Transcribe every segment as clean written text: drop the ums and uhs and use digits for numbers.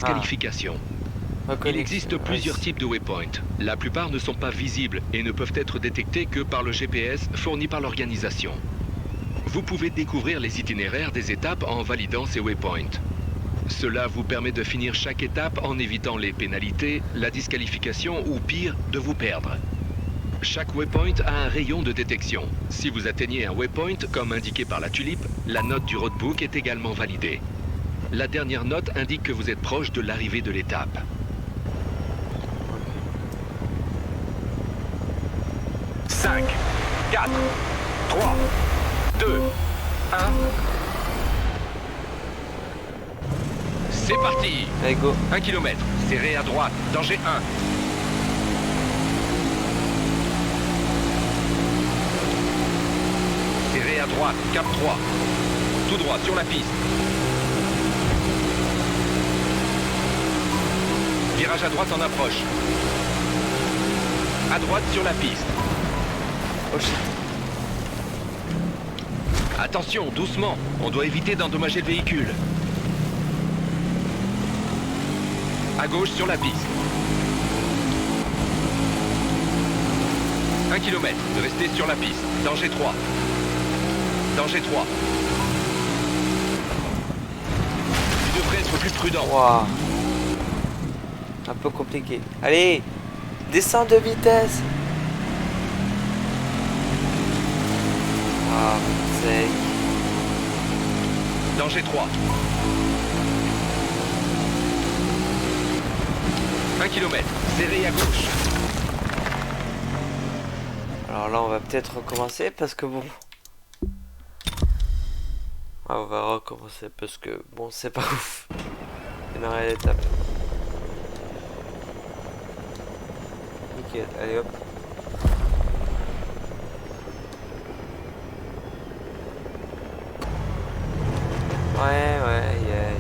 Qualification. Il existe plusieurs types de waypoints. La plupart ne sont pas visibles et ne peuvent être détectés que par le GPS fourni par l'organisation. Vous pouvez découvrir les itinéraires des étapes en validant ces waypoints. Cela vous permet de finir chaque étape en évitant les pénalités, la disqualification ou pire, de vous perdre. Chaque waypoint a un rayon de détection. Si vous atteignez un waypoint, comme indiqué par la tulipe, la note du roadbook est également validée. La dernière note indique que vous êtes proche de l'arrivée de l'étape. 5, 4, 3, 2, 1. C'est parti! Allez, go. 1 km, serré à droite, danger 1. Serré à droite, cap 3. Tout droit sur la piste. Virage à droite en approche. À droite sur la piste. Oh shit. Attention, doucement, on doit éviter d'endommager le véhicule. À gauche sur la piste. 1 km, restez sur la piste. Danger 3. Danger 3. Tu devrais être plus prudent. Waouh. Un peu compliqué. Allez, descends de vitesse. Ah, c'est... Danger 3. 1 km, serré à gauche. Alors là, on va peut-être recommencer parce que bon... Ah, on va recommencer parce que bon, c'est pas ouf. Démarrer l'étape. Nickel, allez hop. Ouais, yeah.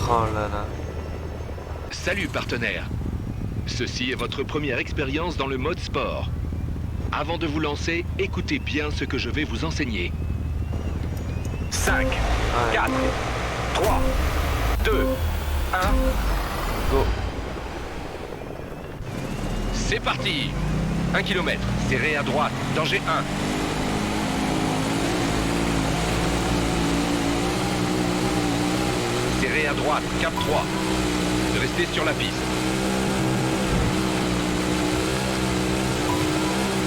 Oh là là. Salut partenaire. Ceci est votre première expérience dans le mode sport. Avant de vous lancer, écoutez bien ce que je vais vous enseigner. 5, Ouais. 4, 3, 2, 1. Go. C'est parti! 1 km, serré à droite, danger 1. Serré à droite, cap 3. Restez sur la piste.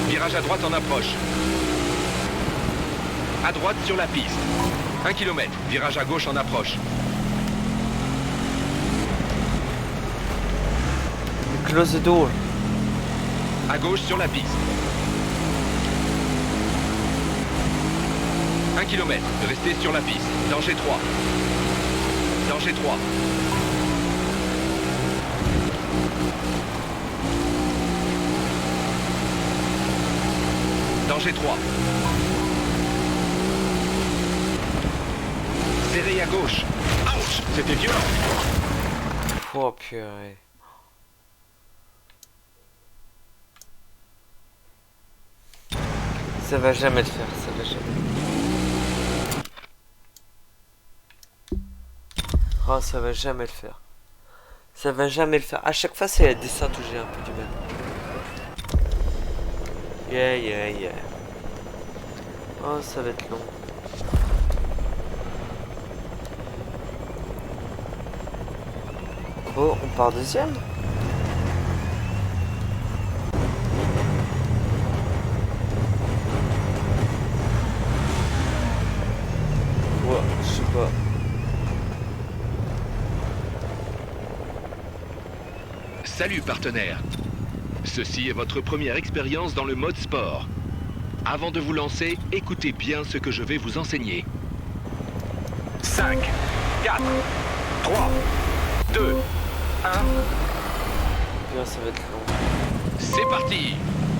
Virage à droite en approche. À droite sur la piste. 1 km, virage à gauche en approche. Close the door. À gauche sur la piste. 1 km, restez sur la piste. Danger 3. Danger 3. Danger 3. Serré à gauche. Ouch, c'était violent. Oh purée. Ça va jamais le faire, ça va jamais. Oh, ça va jamais le faire. Ça va jamais le faire. À chaque fois, c'est la descente où j'ai un peu du mal. Yeah. Oh, ça va être long. Oh, on part deuxième? Ouais, je sais pas. Salut partenaire. Ceci est votre première expérience dans le mode sport. Avant de vous lancer, écoutez bien ce que je vais vous enseigner. 5, 4, 3, 2, 1. Bien, ça va être long. C'est parti!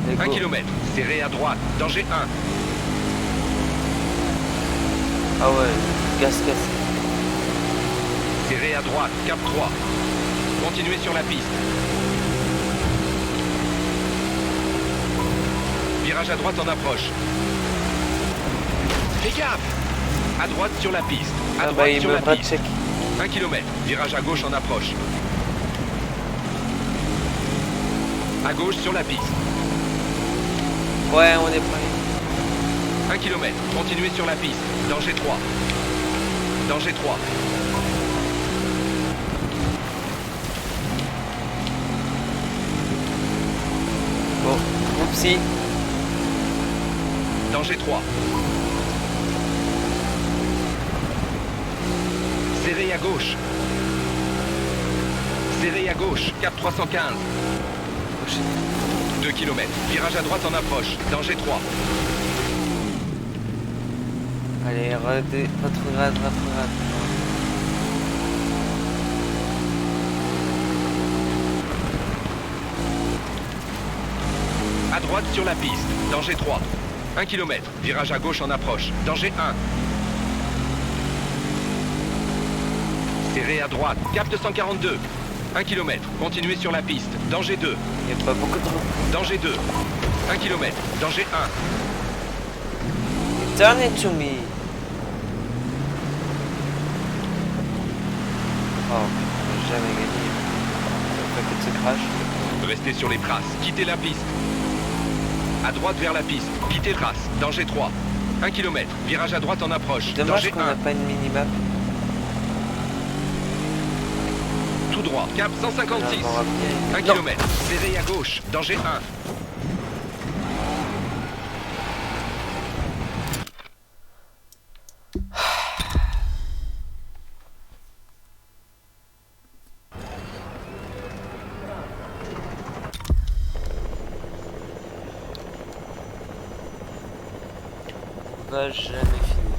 Let's 1 go. km, serré à droite, danger 1. Ah ouais, gaz cassé. Serré à droite, cap 3. Continuez sur la piste. virage à droite en approche. Fais gaffe. À droite sur la piste. À Ah droite bah il sur me la bras piste. check. 1 km, virage à gauche en approche. À gauche sur la piste. Ouais, on est prêt. 1 km, continuez sur la piste. Danger 3. Danger 3. Bon, oupsie. Danger 3. Serré à gauche. Serré à gauche, cap 315. 2 km, virage à droite en approche. Danger 3. Allez, rétrograde, rétrograde. À droite sur la piste. Danger 3. 1 km, virage à gauche en approche. Danger 1. Serré à droite, cap 242. 1 km, continuez sur la piste. Danger 2. Il n'y a pas beaucoup de route. Danger 2. 1 km, danger 1. Turn it to me. Oh, on va jamais gagné. Pas que de ce crash. Restez sur les traces, quittez la piste. À droite vers la piste, quittez trace. Danger 3. 1 km, virage à droite en approche. Dommage Danger qu'on 1. n'a pas une minimap. Tout droit, cap 156. 1 Non. km, serré à gauche. Danger 1. On va jamais finir.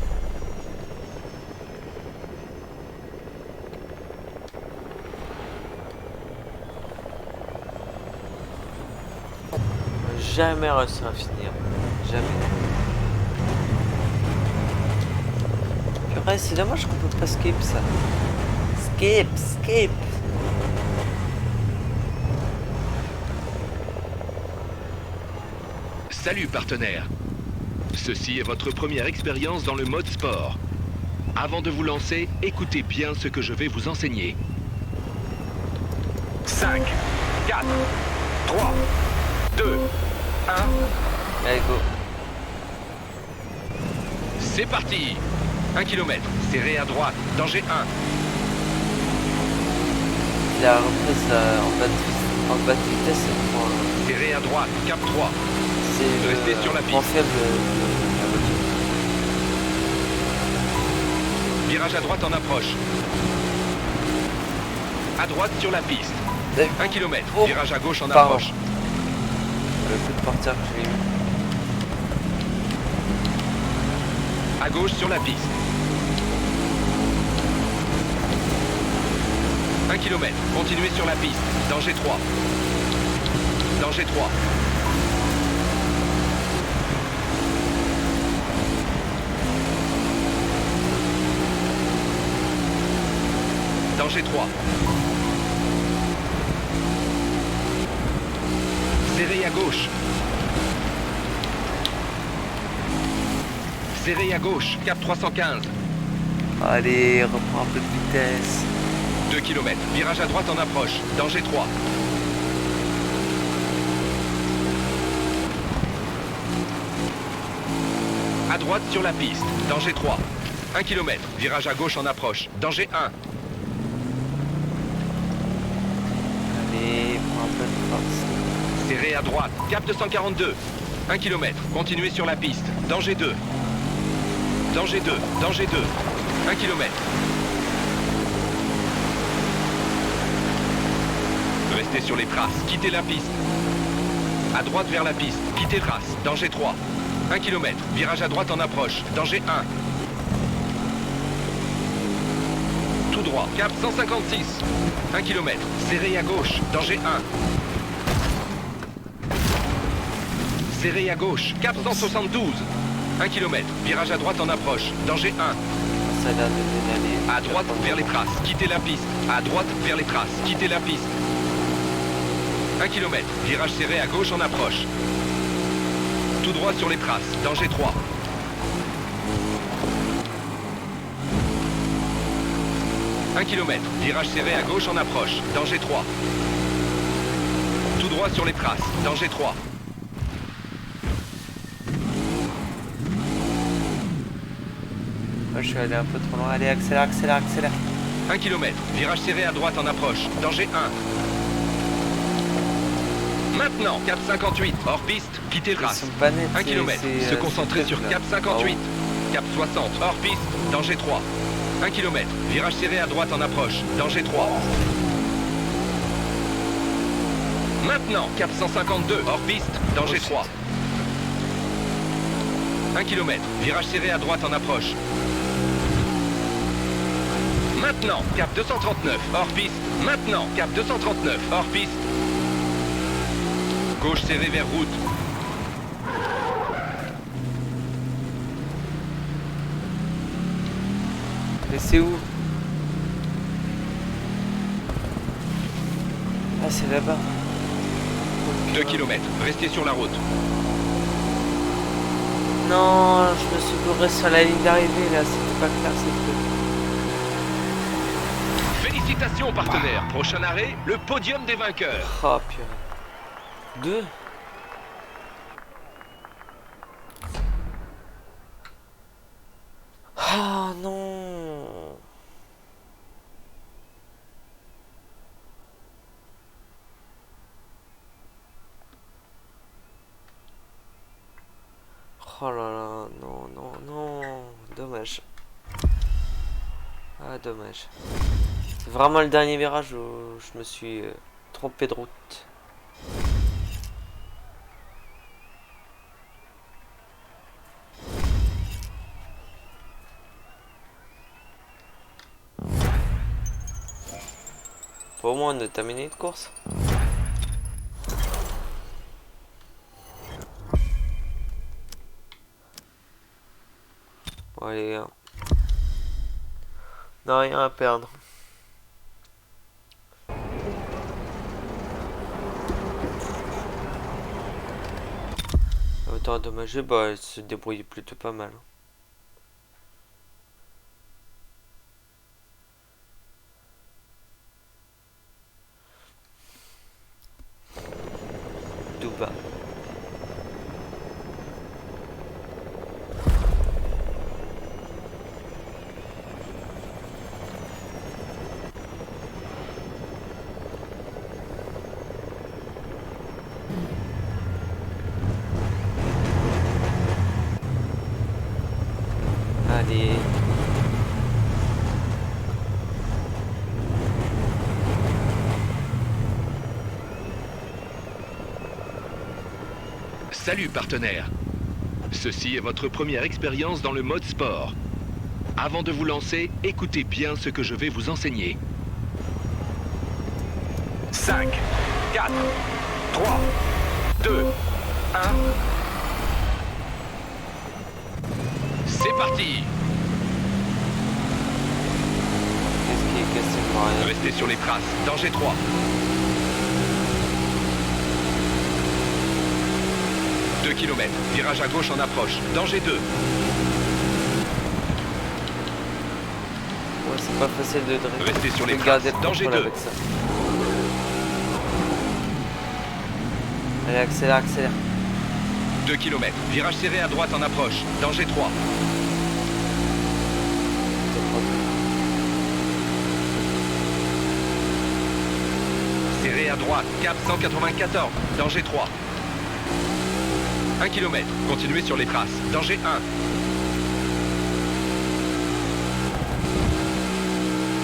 On va jamais réussir à finir. Jamais. Purée, c'est dommage qu'on peut pas skip ça. Skip, skip. Salut partenaire. Ceci est votre première expérience dans le mode sport. Avant de vous lancer, écoutez bien ce que je vais vous enseigner. 5, 4, 3, 2, 1. Allez, go. C'est parti. 1 km, serré à droite, danger 1. Il a reprise en bas de vitesse, c'est pour Serré à droite, cap 3. c'est Restez sur la piste. point faible de la voiture. Virage à droite en approche. À droite sur la piste. 1 km, Oh, virage à gauche en pardon. approche. Le coup de porteur que j'ai eu. À gauche sur la piste. 1 km, continuez sur la piste. Danger 3. Danger 3. Danger 3. Serré à gauche. Serré à gauche, cap 315. Allez, reprends un peu de vitesse. 2 km, virage à droite en approche. Danger 3. À droite sur la piste. Danger 3. 1 km, virage à gauche en approche. Danger 1. Allez, prends un peu de force. Serré à droite, cap 242. 1 km, continuez sur la piste. Danger 2. Danger 2, danger 2. 1 km. Restez sur les traces, quittez la piste. À droite vers la piste, quittez trace. Danger 3. 1 km, virage à droite en approche. Danger 1. Tout droit, cap 156. 1 km, serré à gauche. Danger 1. Serré à gauche, cap 172. 1 km, virage à droite en approche. Danger 1. Ça a l'air de bien aller. À droite vers les traces, quittez la piste. À droite vers les traces, quittez la piste. 1 km, virage serré à gauche en approche. Tout droit sur les traces. Danger 3. Un kilomètre. Virage serré à gauche en approche. Danger 3. Tout droit sur les traces. Danger 3. Je suis allé un peu trop loin. Allez, accélère, accélère, accélère. 1 km. Virage serré à droite en approche. Danger 1. Maintenant, cap 58. Hors piste. Quittez le Ils race. sont pas nets. 1 km. Se concentrer sur cap 58. Cap 60. Hors piste. Danger 3. 1 km. Virage serré à droite en approche. Danger 3. Maintenant, cap 152. Hors piste. Danger 3. 1 km. Virage serré à droite en approche. Maintenant, cap 239. Hors piste. Maintenant, cap 239. Hors piste. Gauche serrée vers route. Mais c'est où? Ah, c'est là-bas. 2 km. Restez sur la route. Non, je me suis gouré sur la ligne d'arrivée là, c'était pas clair, c'est tout. Félicitations partenaire. Prochain arrêt, le podium des vainqueurs. Oh purée. 2. Ah non. Oh là là, non, non, non. Dommage. Ah, dommage. C'est vraiment le dernier virage où je me suis trompé de route. Au moins on a terminé de course. Bon, allez, hein. Non, rien à perdre. Autant endommagé, bah elle se débrouillait plutôt pas mal. Tout bas. Allez. Salut partenaire. Ceci est votre première expérience dans le mode sport. Avant de vous lancer, écoutez bien ce que je vais vous enseigner. 5, 4, 3, 2, 1. C'est parti. Qu'est-ce qui est cassé pour rien? Restez sur les traces. Danger 3. Km. Virage à gauche en approche. Danger 2. Ouais, c'est pas facile de Restez sur les garder traces. le Danger contrôle 2. avec ça. Allez, accélère, accélère. 2 km. Virage serré à droite en approche. Danger 3. Serré à droite. Cap 194. Danger 3. 1 km. Continuez sur les traces. Danger 1.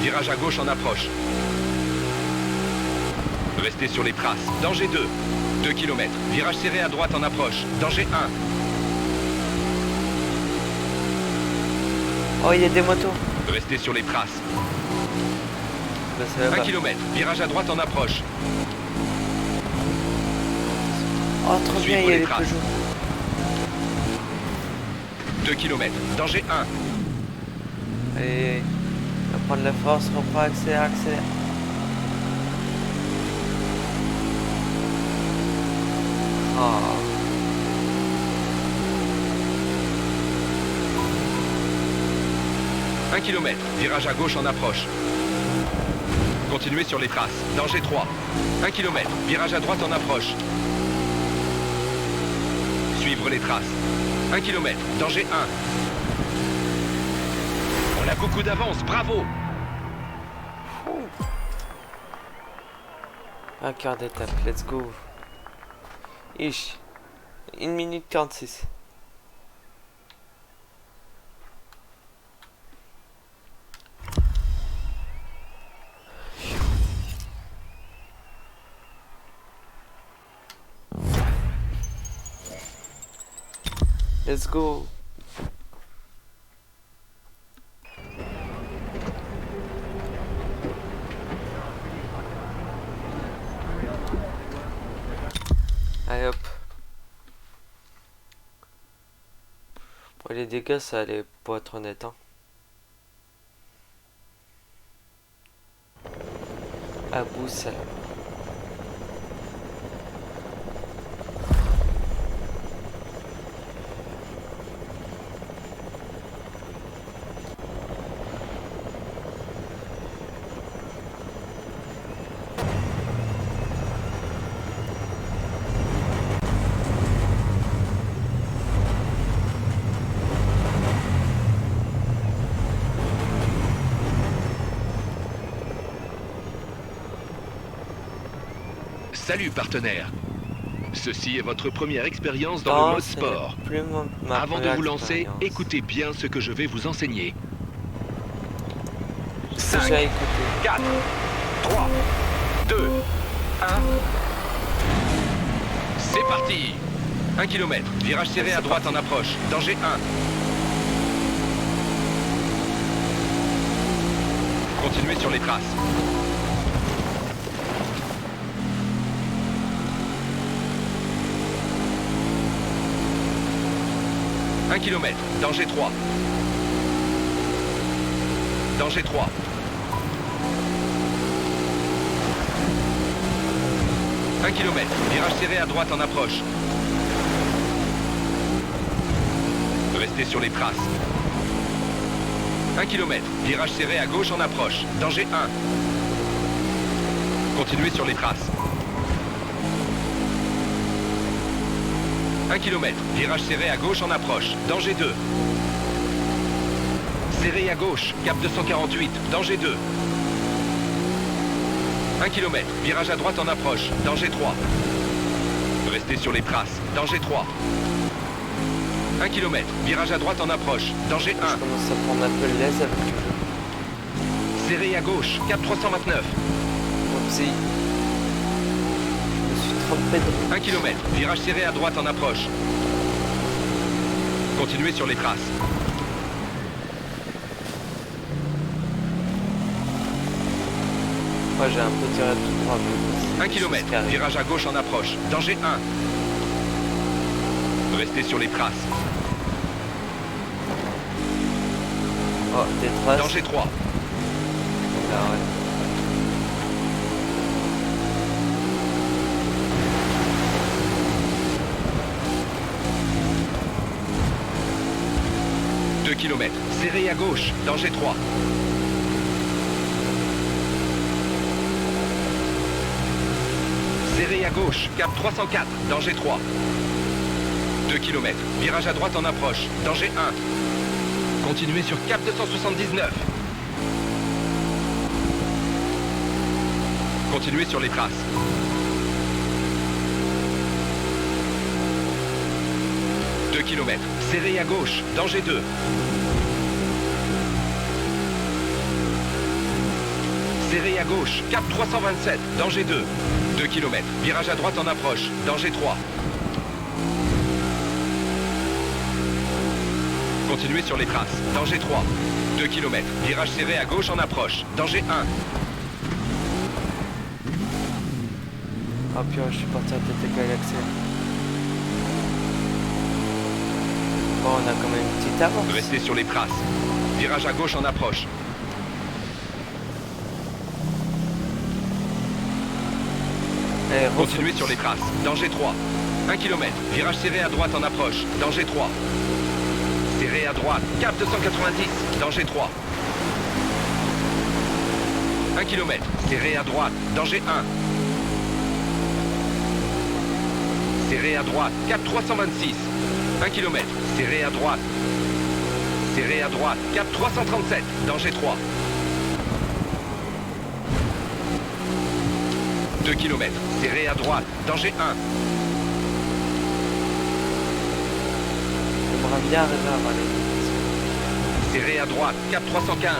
Virage à gauche en approche. Restez sur les traces. Danger 2. 2 km. Virage serré à droite en approche. Danger 1. Oh, il y a des motos. Restez sur les traces. Bah, c'est 1 là-bas. km. Virage à droite en approche. Oh, trop bien, il y a les Peugeot. 2 km. Danger 1. Allez, on va prendre la force, reprend, accélère, accélère. Oh. km, virage à gauche en approche. Continuez sur les traces. Danger 3. 1 km, virage à droite en approche. Suivre les traces. 1 km, danger 1. On a beaucoup d'avance, bravo! Un quart d'étape, let's go. Ish. 1 minute 46. Let's go. Allez hop. Bon, les dégâts ça allait pas être honnête, hein. À bout ça. Salut partenaire. Ceci est votre première expérience dans le mode sport. Avant de vous lancer, écoutez bien ce que je vais vous enseigner. 5, 4, 3, 2, 1. C'est parti. 1 km, virage serré à droite en approche. Danger 1. Continuez sur les traces. Un kilomètre, danger 3. Danger 3. Un kilomètre, virage serré à droite en approche. Restez sur les traces. 1 km, virage serré à gauche en approche. Danger 1. Continuez sur les traces. 1 km, virage serré à gauche en approche. Danger 2. Serré à gauche, cap 248. Danger 2. 1 km, virage à droite en approche. Danger 3. Restez sur les traces. Danger 3. 1 km, virage à droite en approche. Danger 1. Je commence à prendre un peu l'aise avec le jeu. Serré à gauche, cap 329. Oupsie. Je me suis trompé de... 1 km, virage serré à droite en approche. Continuez sur les traces. Moi j'ai un peu tiré tout droit. 1 km, virage à gauche en approche. Danger 1. Restez sur les traces. Oh, des traces. Danger 3. Ah ouais. km, serré à gauche, danger 3. Serré à gauche, cap 304, danger 3. 2 km, virage à droite en approche, danger 1. Continuez sur cap 279. Continuez sur les traces. Km, serré à gauche, danger 2. Serré à gauche, cap 327, danger 2. 2 km, virage à droite en approche, danger 3. Continuez sur les traces, danger 3. 2 km, virage serré à gauche en approche, danger 1. Oh purée, je suis parti à tête égale accès. Bon, on a quand même une petite avance. Restez sur les traces. Virage à gauche en approche. Allez, continuez sur les traces. Danger 3. 1 km. Virage serré à droite en approche. Danger 3. Serré à droite. Cap 290. Danger 3. 1 km, serré à droite, danger 1. Serré à droite, cap 326. 1 km, serré à droite. Serré à droite, cap 337, danger 3. 2 km, serré à droite, danger 1. On va bien arriver à avaler. Serré à droite, cap 315.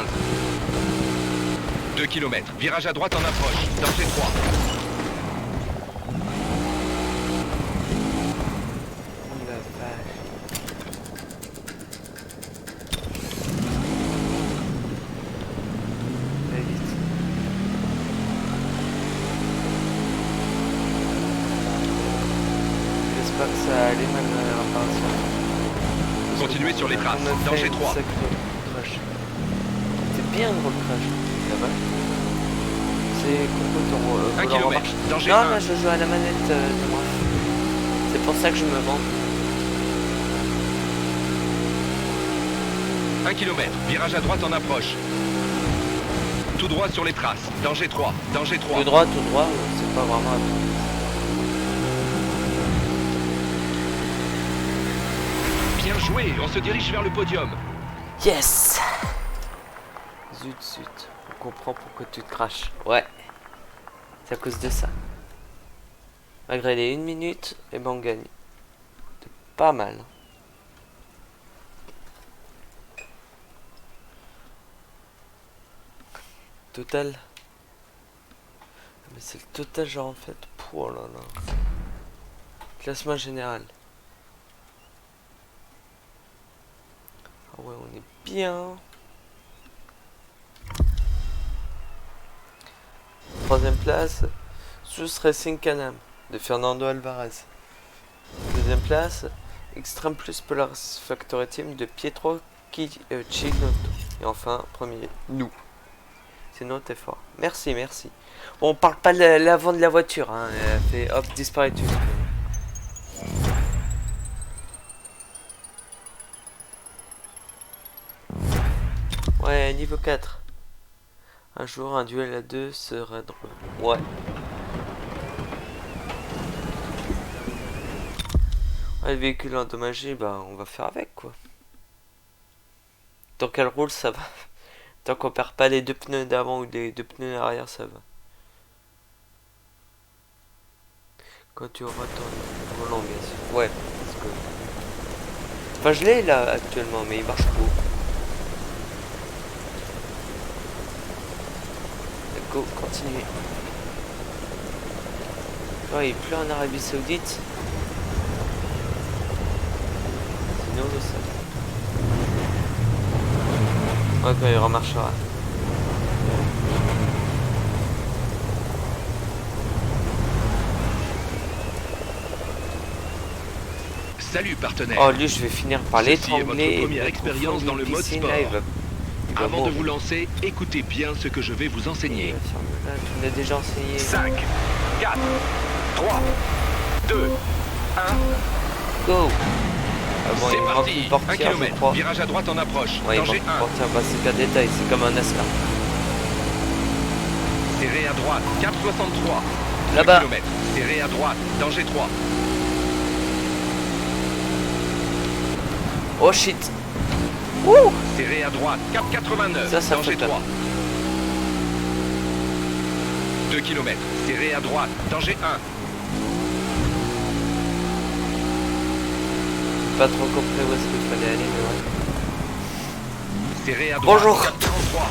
2 km, virage à droite en approche, danger 3. Oh la vache. Va vite. J'espère que ça allait mal dans la réparation. Continuez sur les traces, On a fait danger une 3. sacrée crash. C'est bien un gros crash. Ça va. C'est complètement 1 km, danger non, 1. là je joue à la manette de moi. C'est pour ça que je me vends. 1 km, virage à droite en approche. Tout droit sur les traces, danger 3, danger 3. Tout droit, c'est pas vraiment à tout. Bien joué, on se dirige vers le podium. Yes. Zut. On comprend pourquoi tu te craches. Ouais. C'est à cause de ça. Malgré les 1 minute, et ben on gagne. C'est pas mal. Total. Mais c'est le total genre en fait. Oh là là. Classement général. Ah ouais, on est bien. 3ème place, Sus Racing Canam de Fernando Alvarez. 2ème place, Extreme Plus Polaris Factory Team de Pietro Chinotto. Et enfin, premier, nous. Sinon, t'es fort. Merci. Bon, on parle pas de l'avant de la voiture, hein. Elle fait hop, disparaît tout. Ouais, niveau 4. Un jour, un duel à 2 serait drôle. Ouais. Ouais, le véhicule endommagé, bah, on va faire avec, quoi. Tant qu'elle roule, ça va. Tant qu'on perd pas les 2 pneus d'avant ou les 2 pneus arrière, ça va. Quand tu auras ton volant, bien sûr. Ouais, parce que... Enfin, je l'ai, là, actuellement, mais il marche pas. Go, continuez. Ouais, il est plus en Arabie Saoudite. C'est nouveau ça. Ouais, quand il remarchera. Salut partenaire. Oh, lui, je vais finir par Ceci est l'étrangler. votre première expérience dans le mode sport. Avant de vous lancer, écoutez bien ce que je vais vous enseigner. Là, tu me l'as déjà enseigné. 5, 4, 3, 2, 1. Go. Ah bon, C'est il manque parti. une 1 portière, je km, crois. virage à droite en approche. Ouais, il manque danger une 1. portière. Bah, c'est qu'un détail, c'est comme un NASCAR. Serré à droite, cap 63. Là-bas. 1 km, serré à droite, danger 3. Oh shit. Ouh. Serré à droite, cap 89, Ça danger fait peur. 3. 2 km, serré à droite, danger 1. Pas trop compris où est-ce qu'il fallait aller, mais ouais. Serré à droite, Bonjour. cap 43.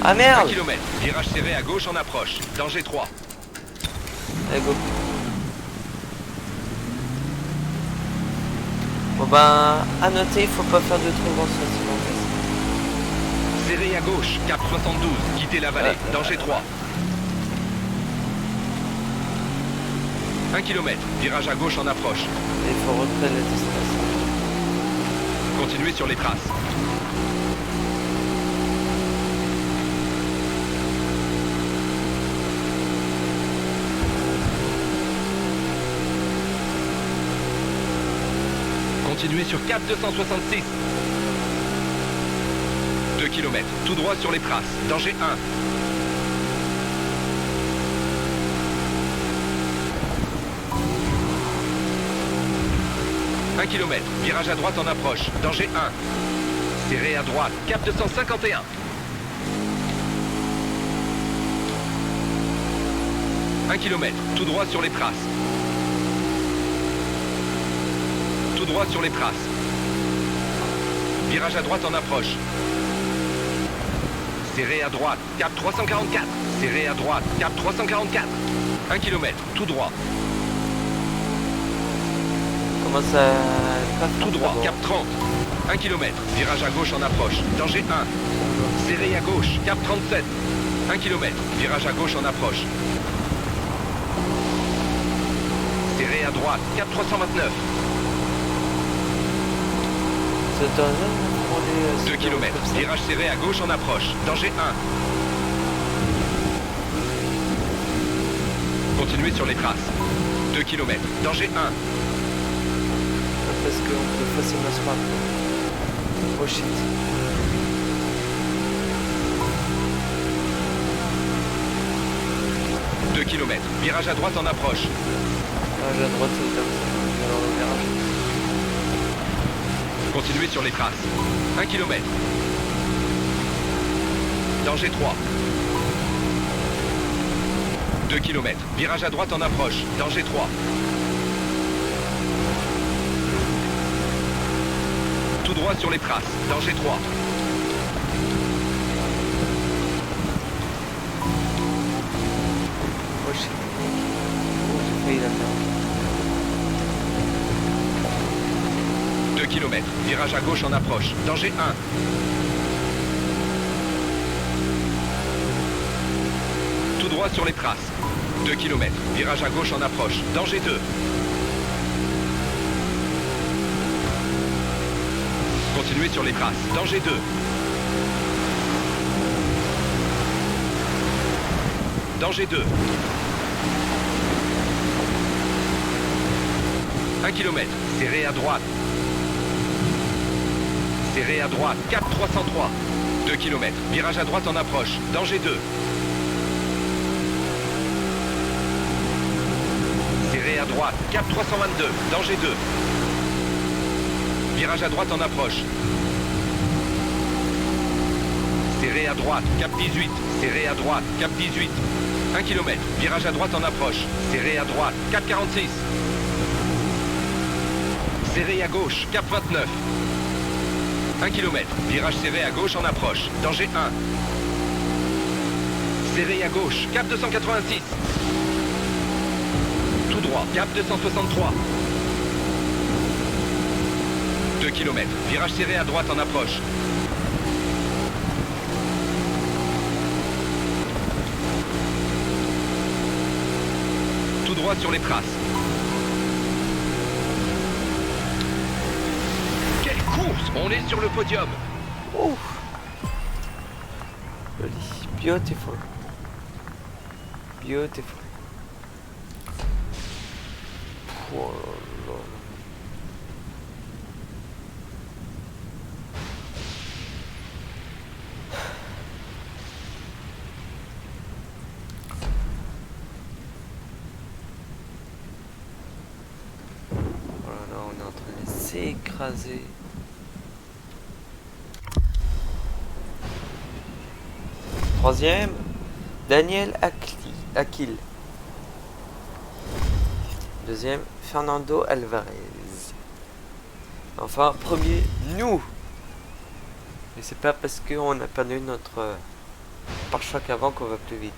Ah 1 merde. km, virage serré à gauche en approche, danger 3. Allez, go. Bon ben, à noter, il faut pas faire de trop grand saut, sinon on fait Serré à gauche, cap 72, quittez la vallée, danger 3. 1 km, virage à gauche en approche. ça. Et il faut retrait la distance. Continuez sur les traces. Continuez sur cap 266. 2 km, tout droit sur les traces, danger 1. 1 km, virage à droite en approche, danger 1. Serré à droite, cap 251. Un kilomètre, tout droit sur les traces. Tout droit sur les traces. Virage à droite en approche. Serré à droite, cap 344. Serré à droite, cap 344. 1 km, tout droit. Comment ça... Tout droit, cap 30. 1 km, virage à gauche en approche, danger 1. Serré à gauche, cap 37. 1 km, virage à gauche en approche. Serré à droite, cap 329. C'est un 2 km, virage serré à gauche en approche, danger 1. Continuez sur les traces. 2 km, danger 1. Parce qu'on peut facilement se battre. Oh shit. Deux kilomètres, virage à droite en approche. Virage à droite, c'est comme ça. Alors le virage. Continuez sur les traces. 1 km. Danger 3. 2 km. Virage à droite en approche. Danger 3. Tout droit sur les traces. Danger 3. Oh shit. Oh, j'ai failli la faire. 2 km. Virage à gauche en approche. Danger 1. Tout droit sur les traces. 2 km. Virage à gauche en approche. Danger 2. Continuez sur les traces. Danger 2. Danger 2. 1 km. Serré à droite. Serré à droite. Cap 303. 2 km. Virage à droite en approche. Danger 2. Serré à droite. Cap 322. Danger 2. Virage à droite en approche. Serré à droite. Cap 18. Serré à droite. Cap 18. 1 km. Virage à droite en approche. Serré à droite. Cap 46. Serré à gauche. Cap 29. 1 km. Virage serré à gauche en approche. Danger 1. Serré à gauche. Cap 286. Tout droit. Cap 263. 2 km. Virage serré à droite en approche. Tout droit sur les traces. Quelle course! On est sur le podium. Oh. Joli. Beautiful. Beautiful. Oh là là. Voilà, là on est en train de s'écraser. Troisième, Daniel Akil. Deuxième, Fernando Alvarez. Enfin, premier, nous. Et c'est pas parce qu'on a perdu notre pare-choc avant qu'on va plus vite.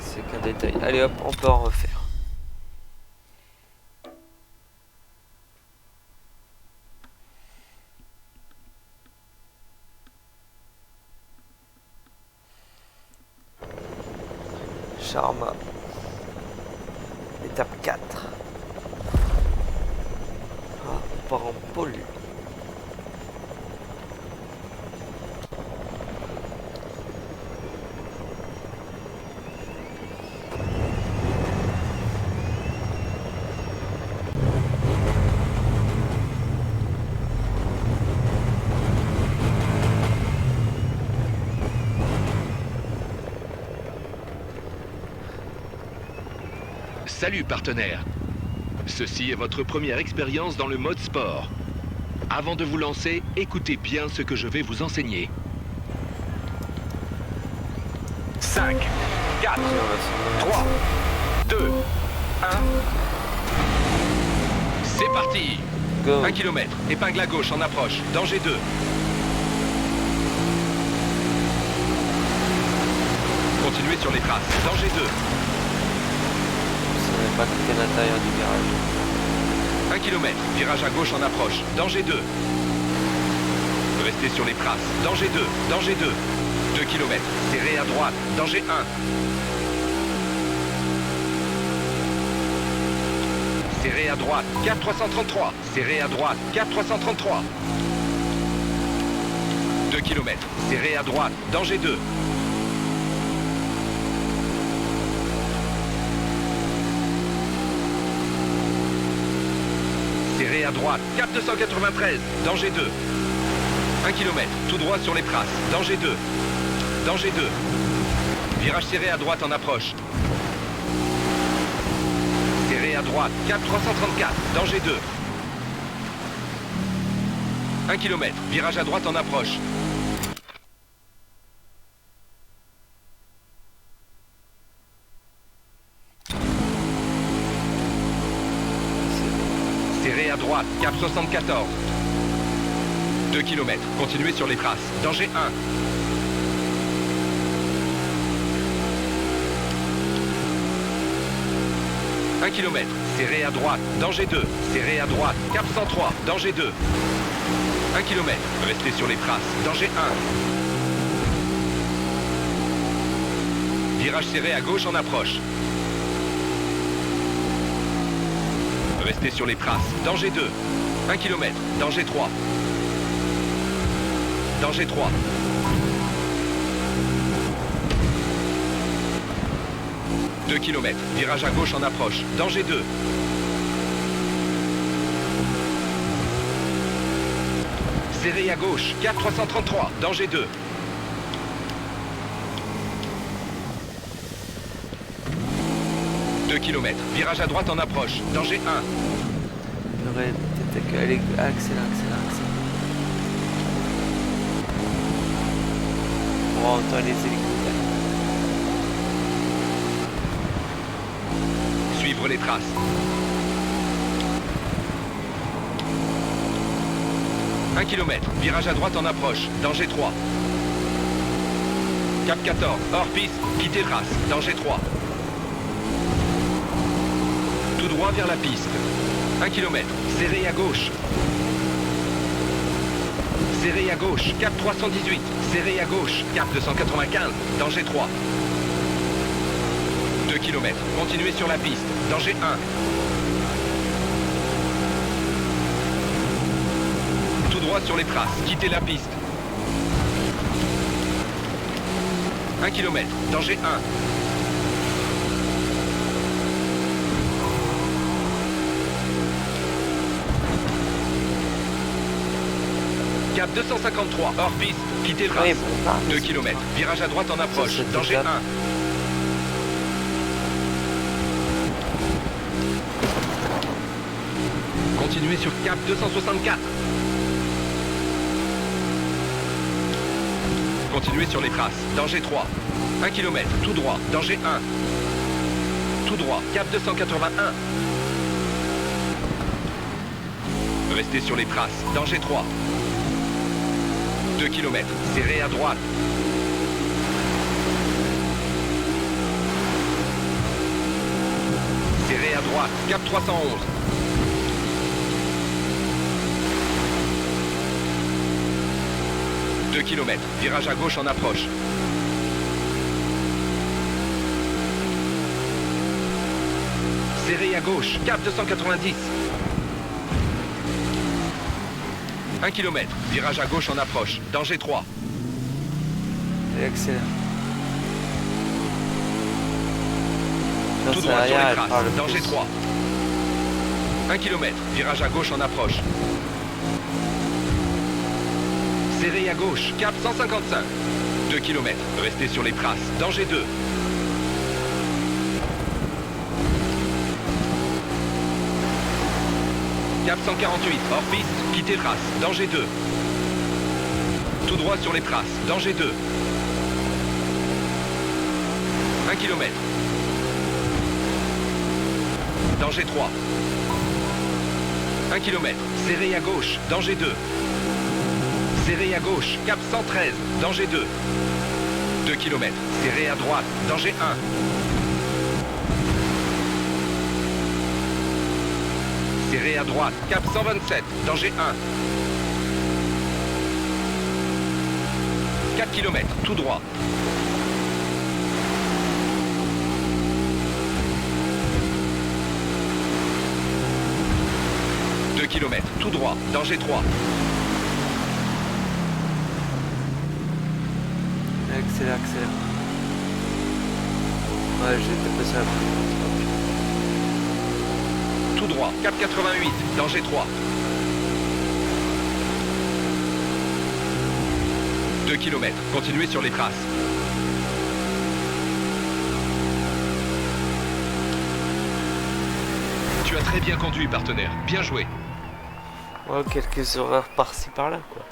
C'est qu'un détail. Allez hop, on peut en refaire. Charma. Étape 4. Ah, on part en pôle. Salut partenaire. Ceci est votre première expérience dans le mode sport. Avant de vous lancer, écoutez bien ce que je vais vous enseigner. 5, 4, 3, 2, 1. C'est parti. Go. 1 km, épingle à gauche en approche, danger 2. Continuez sur les traces, danger 2. Ça n'est pas quitté l'intérieur du virage. 1 km, virage à gauche en approche, danger 2. Restez sur les traces, danger 2, danger 2. 2 km, serré à droite, danger 1. Serré à droite, 4333. Serré à droite, 4333. 2 km, serré à droite, danger 2. Serré à droite, cap 293, danger 2. 1 km, tout droit sur les traces, danger 2. Danger 2. Virage serré à droite en approche. Serré à droite, cap 334, danger 2. 1 km, virage à droite en approche. Serré à droite, cap 74. 2 km, continuez sur les traces, danger 1. « 1 km, serré à droite, danger 2, serré à droite, cap 103, danger 2. 1 km, restez sur les traces, danger 1. Virage serré à gauche en approche. Restez sur les traces, danger 2. 1 km, danger 3. Danger 3. « 2 km, virage à gauche en approche, danger 2. Serré à gauche, 4333, danger 2. 2 km, virage à droite en approche, danger 1. J'aurais peut-être qu'aller accélère. On entend les hélicoptères. Suivre les traces. « 1 km, virage à droite en approche, danger 3. Cap 14, hors piste, quittez trace, danger 3. Tout droit vers la piste. 1 km, serré à gauche. Serré à gauche, cap 318, serré à gauche, cap 295, danger 3. 2 km, continuez sur la piste, danger 1. Tout droit sur les traces, quittez la piste. 1 km, danger 1. Cap 253, hors piste, quittez le Oui, trace. bon, 2 km, virage à droite en approche, Ça, c'est danger top. 1. Continuez sur cap 264. Continuez sur les traces, danger 3. 1 km, tout droit, danger 1. Tout droit, cap 281. Restez sur les traces, danger 3. 2 km, serré à droite. Serré à droite, cap 311. « 2 km, virage à gauche en approche. Serré à gauche, cap 290. 1 km, virage à gauche en approche, danger 3. Et accélère. Tout droit sur les traces, danger 3. 1 km, virage à gauche en approche. Serré à gauche, cap 155. 2 km, restez sur les traces, danger 2. Cap 148, hors piste, quittez trace, danger 2. Tout droit sur les traces, danger 2. 1 km. Danger 3. 1 km, serré à gauche, danger 2. Serré à gauche, cap 113, danger 2. 2 km, serré à droite, danger 1. Serré à droite, cap 127, danger 1. 4 km, tout droit. Km, tout droit, danger 3. Accélère, accélère. Ouais, j'ai dépassé un peu. Tout droit, cap 88, danger 3. 2 km, continuez sur les traces. Tu as très bien conduit, partenaire. Bien joué. Ouais, quelques erreurs par-ci par-là, quoi.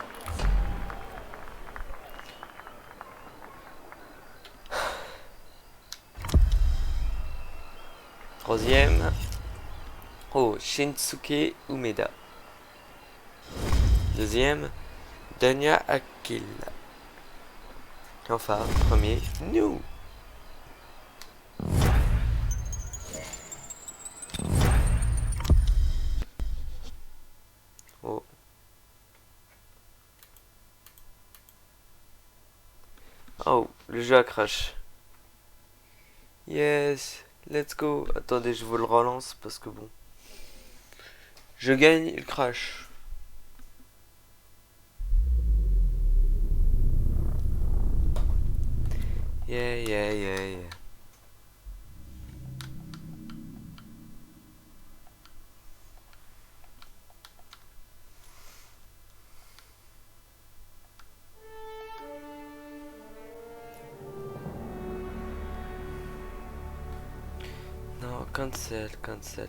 Troisième. Oh, Shinsuke Umeda. Deuxième, Dania Akil. Enfin, premier, nous. Oh. Oh, le jeu a crash. Yes, let's go. Attendez, je vous le relance parce que bon. Je gagne, il crash. Yeah, yeah, yeah, yeah. Non, cancel, cancel.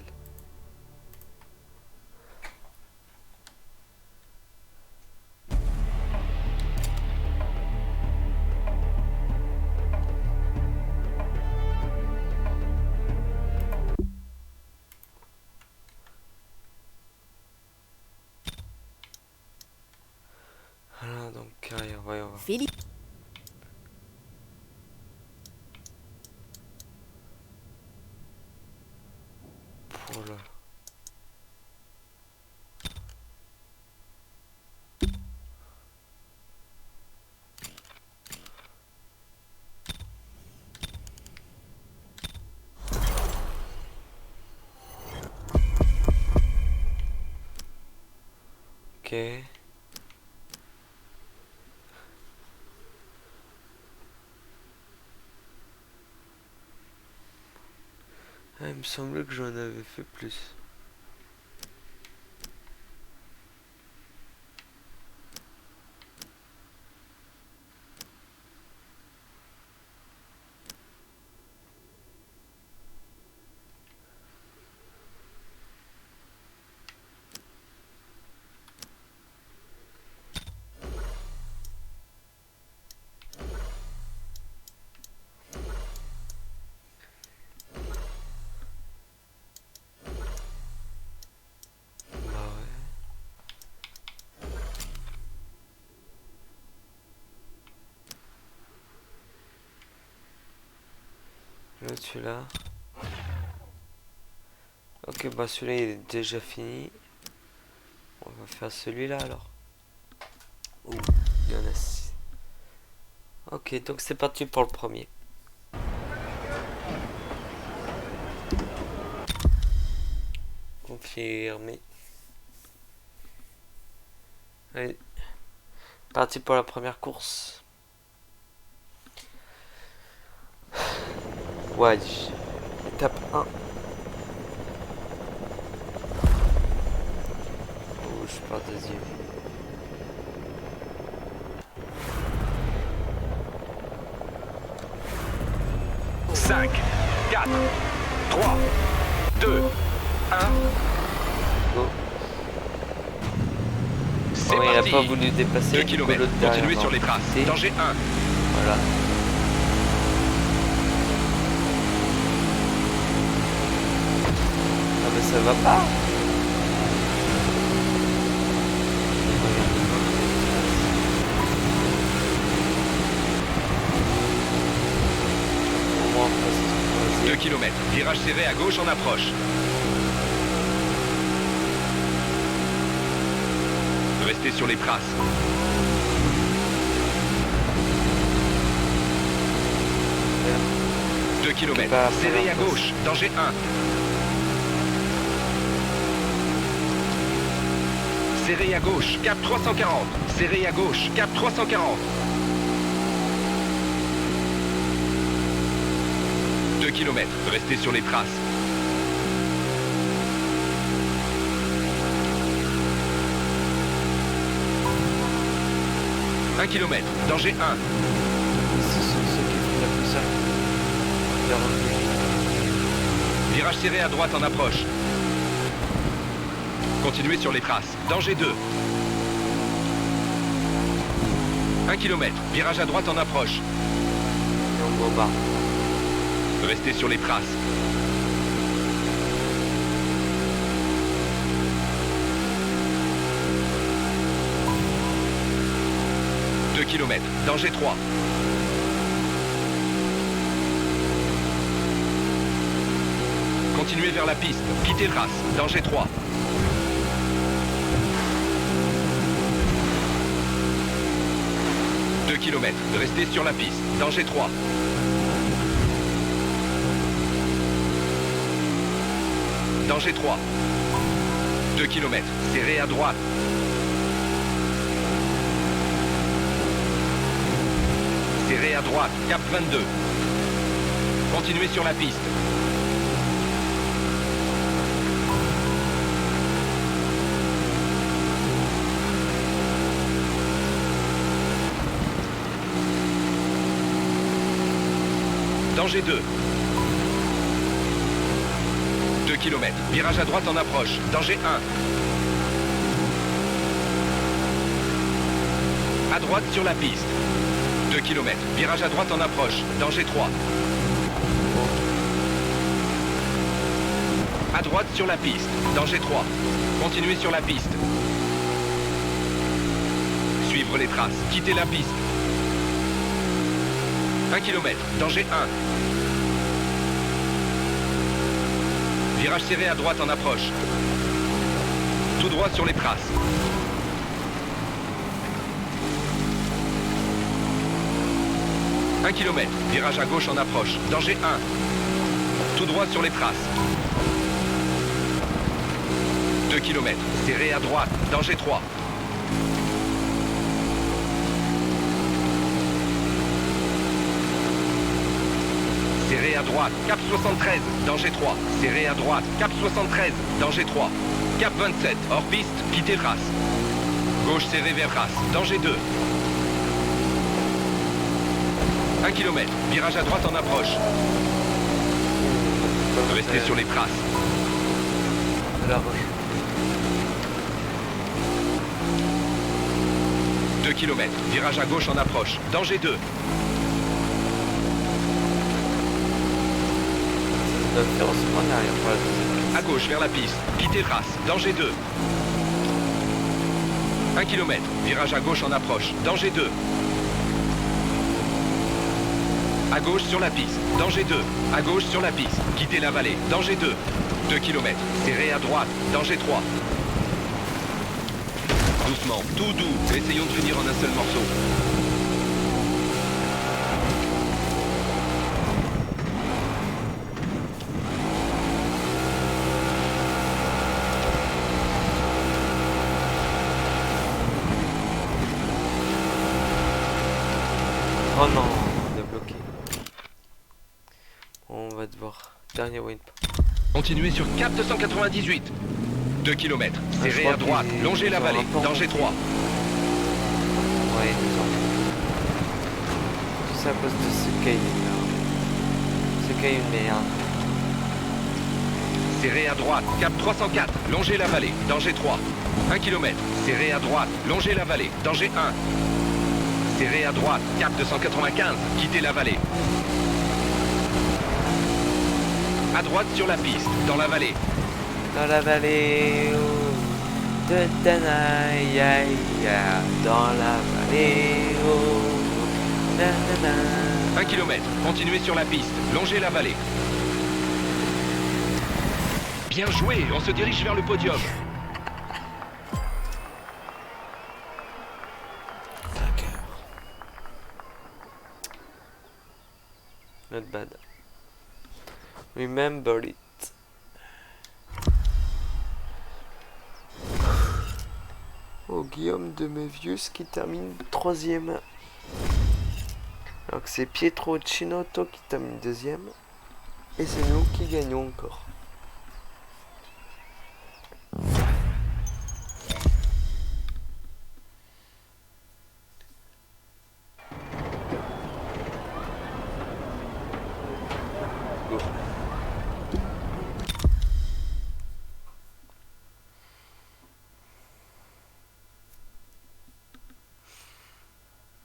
Voilà, donc carrière, voyons voir. Philippe. Oh là. Ok. Ah, il me semblait que j'en avais fait plus. Bah ouais. Là, celui-là. Ok, bah celui-là il est déjà fini. On va faire celui-là alors. Ouh, il y en a 6. Ok, donc c'est parti pour le premier. confirmé. Allez, parti pour la première course. Ouais, étape 1. Oh, je pars deuxième. Cinq, 4, 3, 2, 1. Go. C'est Bon, il n'a parti. pas voulu dépasser. 2 km. Continuez sur les traces. Danger 1. Voilà. Ah mais ça va pas. Au moins, on passe. 2 km. Virage serré à gauche en approche. Restez sur les traces. 2 km. Serré à gauche. Danger 1. Serré à gauche. Cap 340. Serré à gauche. Cap 340. 2 km. Restez sur les traces. Un kilomètre. Danger 1. Ce sont ceux qui font la poussière. Virage serré à droite en approche. Continuez sur les traces. Danger 2. 1 km. Virage à droite en approche. Et on bombarde. Restez sur les traces. Deux kilomètres. Danger 3. Continuez vers la piste. Quittez trace. Danger 3. Deux kilomètres. Restez sur la piste. Danger 3. Danger 3. 2 km. Serré à droite. Serré à droite. Cap 22. Continuez sur la piste. Danger 2. 2 km. Virage à droite en approche. Danger 1. À droite sur la piste. 2 km. Virage à droite en approche. Danger 3. À droite sur la piste. Danger 3. Continuez sur la piste. Suivre les traces. Quittez la piste. 1 km. Danger 1. Virage serré à droite en approche. Tout droit sur les traces. 1 km. Virage à gauche en approche. Danger 1. Tout droit sur les traces. 2 km. Serré à droite. Danger 3. Serré à droite. Cap 73. Danger 3. Serré à droite. Cap 73. Danger 3. Cap 27. Hors piste. Quittez trace. Gauche serré vers trace. Danger 2. 1 km. Virage à droite en approche. Restez sur les traces. La roche. 2 km. Virage à gauche en approche. Danger 2. Ça doit faire aussi en arrière pour la deuxième. À gauche vers la piste. Quittez trace. Danger 2. 1 km. Virage à gauche en approche. Danger 2. À gauche sur la piste. Danger 2. À gauche sur la piste. Quittez la vallée. Danger 2. 2 km. Serré à droite. Danger 3. Doucement. Tout doux. Essayons de finir en un seul morceau. Oh non, on est bloqué. On va devoir. Dernier waypoint. Continuez sur cap 298. 2 km. je Serrez crois à droite. qu'ils- Longez la ils ont vallée. un peu Danger 3. Ouais, ils ont. Tout ça à cause de ce caillou là. Ce caillou de merde. Serrez à droite. Cap 304. Longez la vallée. Danger 3. 1 km. Serrez à droite. Longez la vallée. Danger 1. Serrez à droite. Cap 295. Quittez la vallée. À droite sur la piste. Dans la vallée. Dans la vallée oh, de Danaïa, dans la vallée oh, nanana. 1 km. Continuez sur la piste. Longez la vallée. Bien joué. On se dirige vers le podium. Not bad. Remember it. Oh, Guillaume de Mévius qui termine 3ème. Alors que c'est Pietro Chinotto qui termine 2ème. Et c'est nous qui gagnons encore. Go.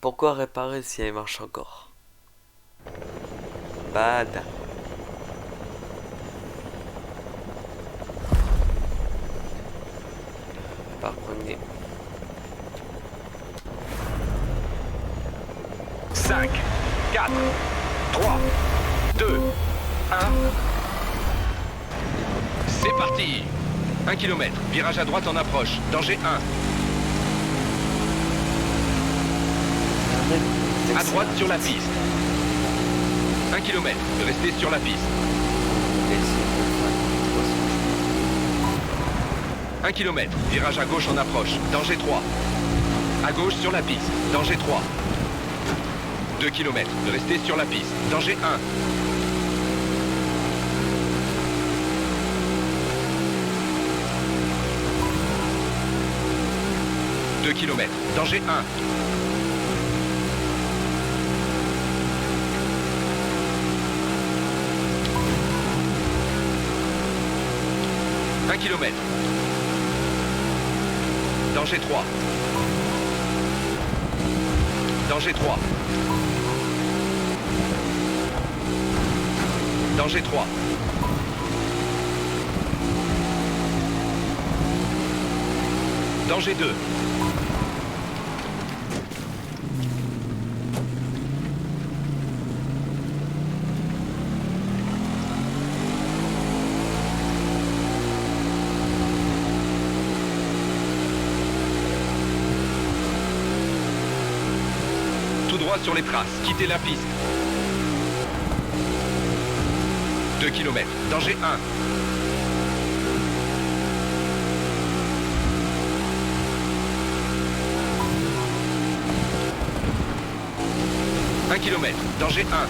Pourquoi réparer si elle marche encore? Bad. Par premier. 5, 4, 3, 2, 1. C'est parti. 1 km. Virage à droite en approche. Danger 1. À droite sur la piste. 1 km. Restez sur la piste. 1 km. Virage à gauche en approche. Danger 3. À gauche sur la piste. Danger 3. 2 km. Restez sur la piste. Danger 1. « 2 km. Danger 1. 1 km. Danger 3. Danger 3. Danger 3. Danger 2. Tout droit sur les traces. Quittez la piste. 2 km. Danger 1. 1 km. Danger 1.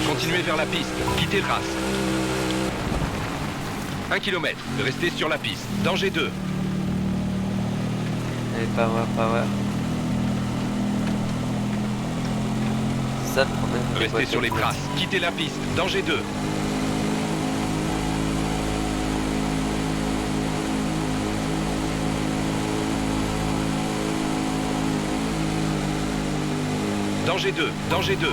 Continuez vers la piste. Quittez trace. 1 km. Restez sur la piste. Danger 2. Allez, power, power. C'est ça le problème. des Restez boîtes sur les automatiques. traces. Quittez la piste. Danger 2. Danger 2. Danger 2.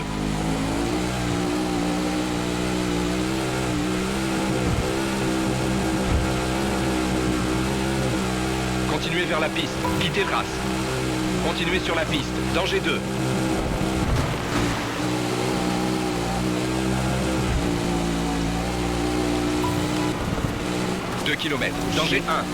Continuez vers la piste. Quittez trace. Continuez sur la piste. Danger 2. 2 km. Danger 1.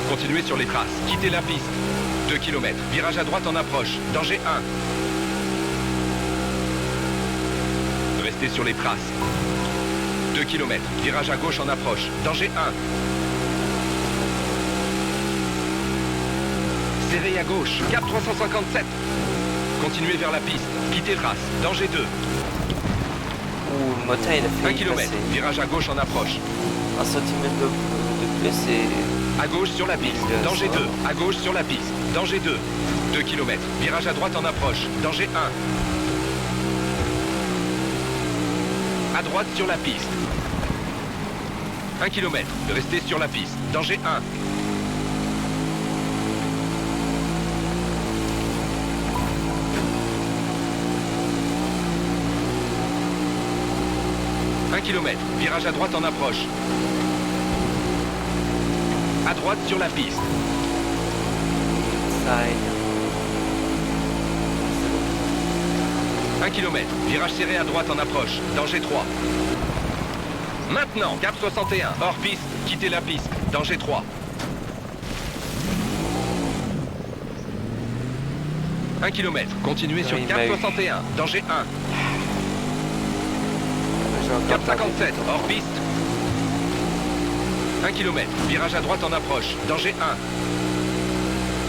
Continuez sur les traces. Quittez la piste. 2 km. Virage à droite en approche. Danger 1. Restez sur les traces. 2 km. Virage à gauche en approche. Danger 1. Serrez à gauche, cap 357. Continuez vers la piste, quittez trace, danger 2. Ouh, le moteur il a fait 1 km, virage à gauche en approche. 1 centimètre de plus et... À gauche sur la piste, danger 2. À gauche sur la piste, danger 2. 2 km, virage à droite en approche, danger 1. À droite sur la piste. 1 km, restez sur la piste, danger 1. Kilomètre, virage à droite en approche. À droite sur la piste. 1 km, virage serré à droite en approche, danger 3. Maintenant, cap 61, hors piste, quittez la piste, danger 3. 1 km, continuez sur cap 61, danger 1. Cap 57, hors piste. 1 km, virage à droite en approche, danger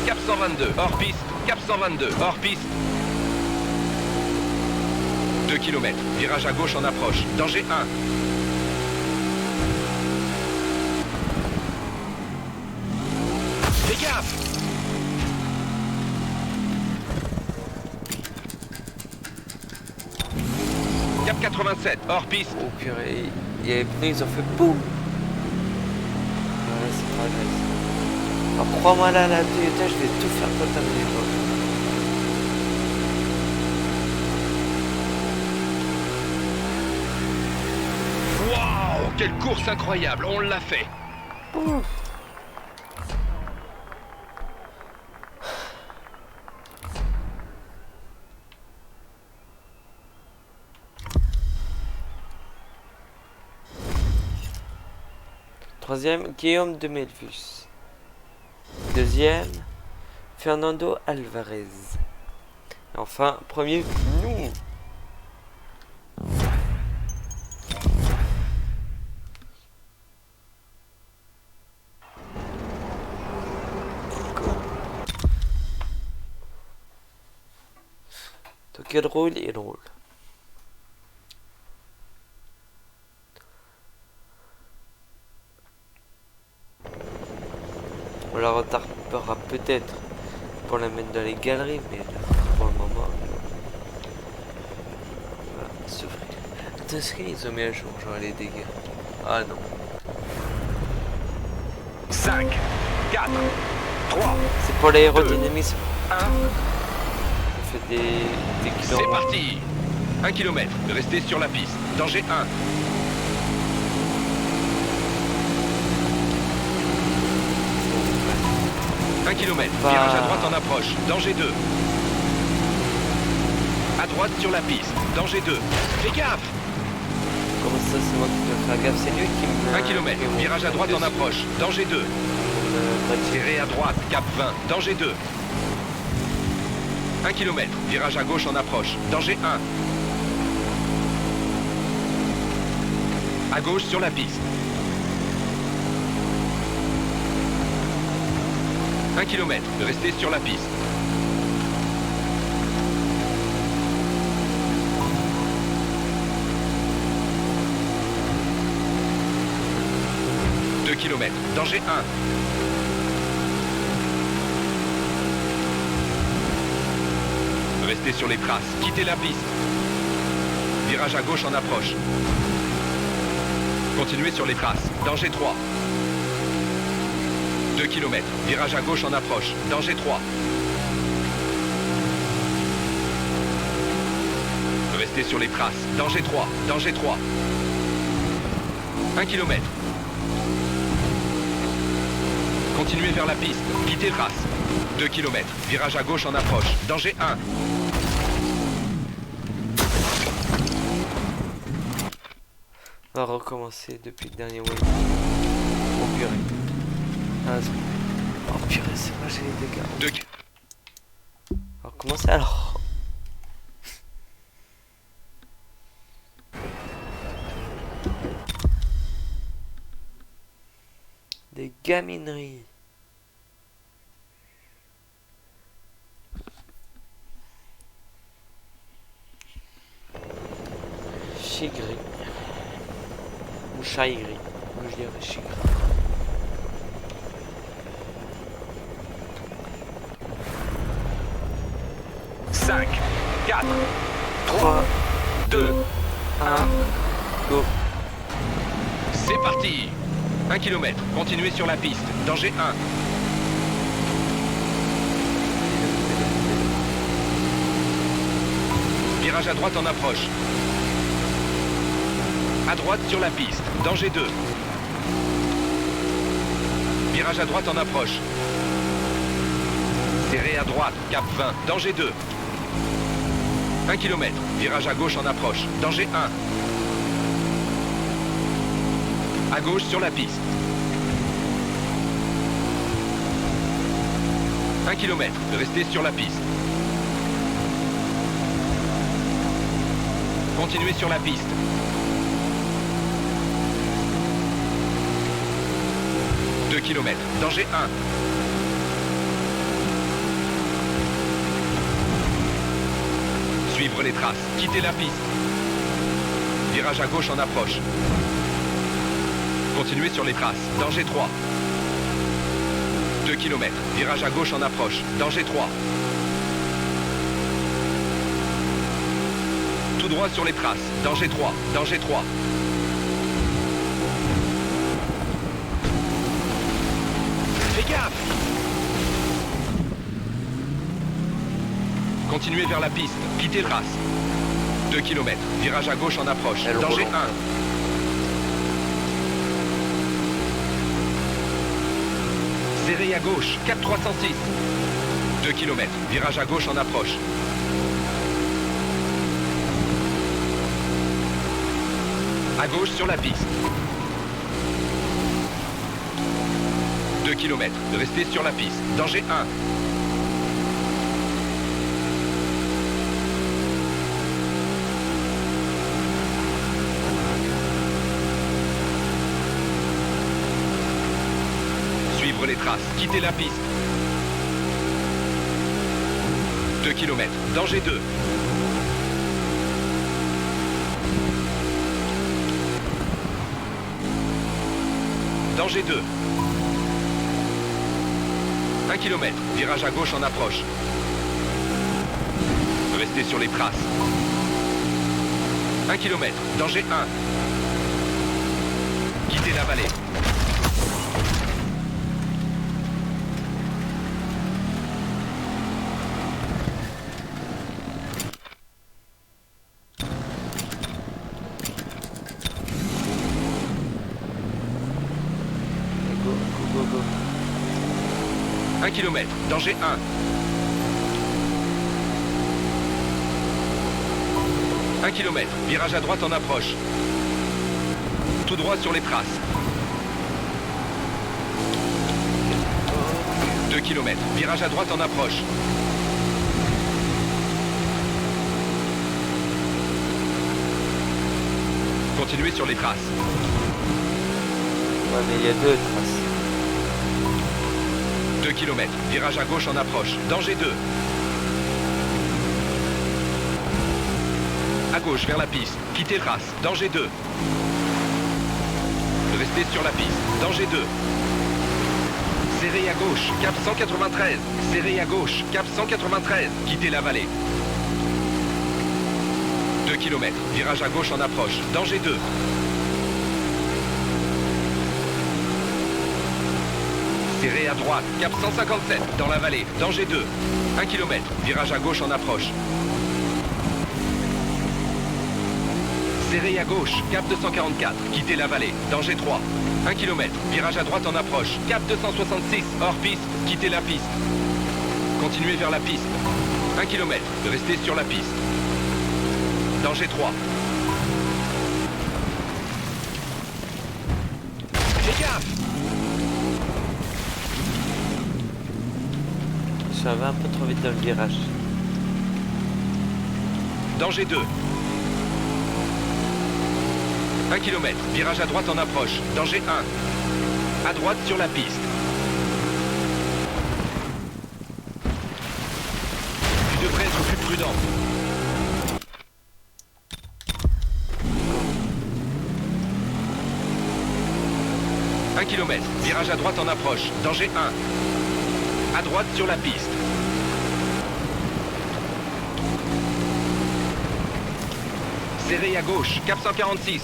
1. Cap 122, hors piste, cap 122, hors piste. 2 km, virage à gauche en approche, danger 1. Fais gaffe! Cap 87, hors piste. Oh purée, il y a les pneus, ils ont fait boum. Ouais, c'est pas grave. Alors crois-moi là, la Toyota, je vais tout faire pour terminer. Waouh, quelle course incroyable, on l'a fait. Ouf. Troisième, Guillaume de Melvus. Deuxième, Fernando Alvarez. Et enfin, premier, nous. Donc il roule, il roule. On la retardera peut-être pour la mettre dans les galeries, mais là, pour le moment, on va souffrir. Attends, est-ce qu'ils ont mis à jour, genre les dégâts? Ah non. 5, 4, 3. C'est pour l'aérodynamisme. 1. Ça fait des C'est kilomètres. parti. 1 km, restez sur la piste, danger 1. 1 km, virage à droite en approche, danger 2. À droite sur la piste, danger 2. Fais gaffe! Comment ça, c'est moi qui dois faire gaffe? C'est lui qui me... 1 km, virage à droite en approche, danger 2. Tirez à droite, cap 20, danger 2. 1 km, virage à gauche en approche, danger 1. À gauche sur la piste. 1 km, restez sur la piste. Deux kilomètres, danger 1. Restez sur les traces, quittez la piste. Virage à gauche en approche. Continuez sur les traces, danger 3. 2 km, virage à gauche en approche, danger 3. Restez sur les traces, danger 3, danger 3. 1 km. Continuez vers la piste, quittez trace. 2 km, virage à gauche en approche, danger 1. On va recommencer depuis le dernier wave. Oh purée. Ah, oh purée, c'est moi j'ai les dégâts. On va recommencer alors. Des gamineries. Chigri. Ou Chaigri. Moi je dirais Chigri. Cinq, 4, 3, 2, 1, go. C'est parti. 1 km. Continuez sur la piste. Danger 1. Virage à droite en approche. À droite sur la piste. Danger 2. Virage à droite en approche. Serré à droite. Cap 20. Danger 2. 1 km. Virage à gauche en approche. Danger 1. À gauche sur la piste. 1 km. Restez sur la piste. Continuez sur la piste. « 2 km. Danger 1. Suivre les traces. Quittez la piste. Virage à gauche en approche. Continuez sur les traces. Danger 3. 2 km. Virage à gauche en approche. Danger 3. Tout droit sur les traces. Danger 3. Danger 3. Fais gaffe! Continuez vers la piste. Quittez le trace. 2 km. Virage à gauche en approche. Danger 1. Serré à gauche. Cap 306. 2 km. Virage à gauche en approche. À gauche sur la piste. 2 km. Restez sur la piste. Danger 1. Suivre les traces. Quittez la piste. 2 km. Danger 2. Danger 2. 1 km. Virage à gauche en approche. Restez sur les traces. 1 km. Danger 1. Quittez la vallée. Go, go, go, go. 1 km. Danger 1. 1 km. Virage à droite en approche. Tout droit sur les traces. 2 km. Virage à droite en approche. Continuez sur les traces. Ouais, mais il y a deux traces. 2 km. Virage à gauche en approche. Danger 2. À gauche vers la piste. Quittez trace. Danger 2. Restez sur la piste. Danger 2. Serré à gauche. Cap 193. Serré à gauche. Cap 193. Quittez la vallée. 2 km. Virage à gauche en approche. Danger 2. Serré à droite. Cap 157. Dans la vallée. Danger 2. 1 km. Virage à gauche en approche. Serré à gauche. Cap 244. Quittez la vallée. Danger 3. 1 km. Virage à droite en approche. Cap 266. Hors piste. Quittez la piste. Continuez vers la piste. 1 km. Restez sur la piste. Danger 3. Fais gaffe! Je suis allé un peu trop vite dans le virage. Danger 2. 1 km. Virage à droite en approche. Danger 1. À droite sur la piste. Tu devrais être plus prudent. 1 km. Virage à droite en approche. Danger 1. À droite sur la piste. Serré à gauche. Cap 146.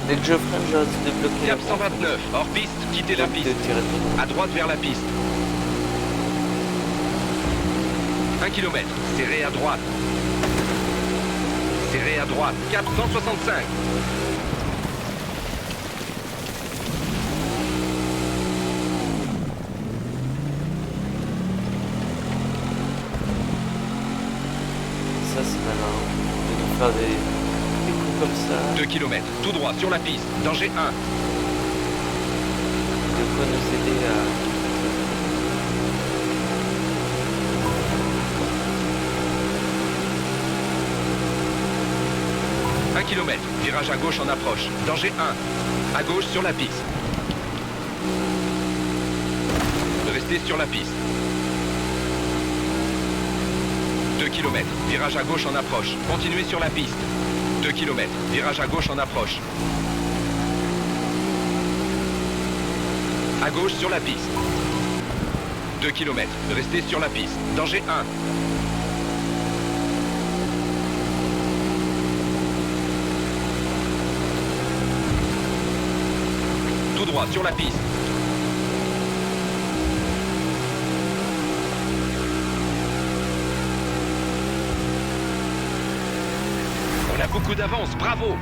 Dès que je freine, je reste débloqué. Cap 129. Hors piste. Quittez la piste. À droite vers la piste. 1 km. Serré à droite. Serré à droite. Cap 165. Ça c'est malin de nous faire des coups comme ça. 2 km. Tout droit sur la piste. Danger 1. De quoi nous aider à... 1 km. Virage à gauche en approche. Danger 1. À gauche sur la piste. Restez sur la piste. 2 km. Virage à gauche en approche. Continuez sur la piste. 2 km. Virage à gauche en approche. À gauche sur la piste. 2 km. Restez sur la piste. Danger 1. Tout droit sur la piste. On a beaucoup d'avance, bravo!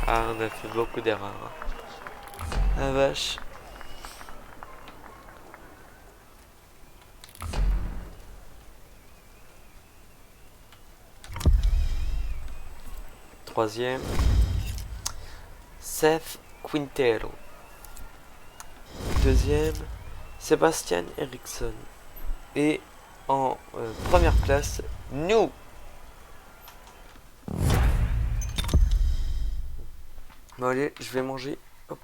Ah, on a fait beaucoup d'erreurs. La vache. Troisième. Seth Quintero. Deuxième, Sébastien Eriksson. Et en première place, nous. Bon allez, je vais manger. Hop.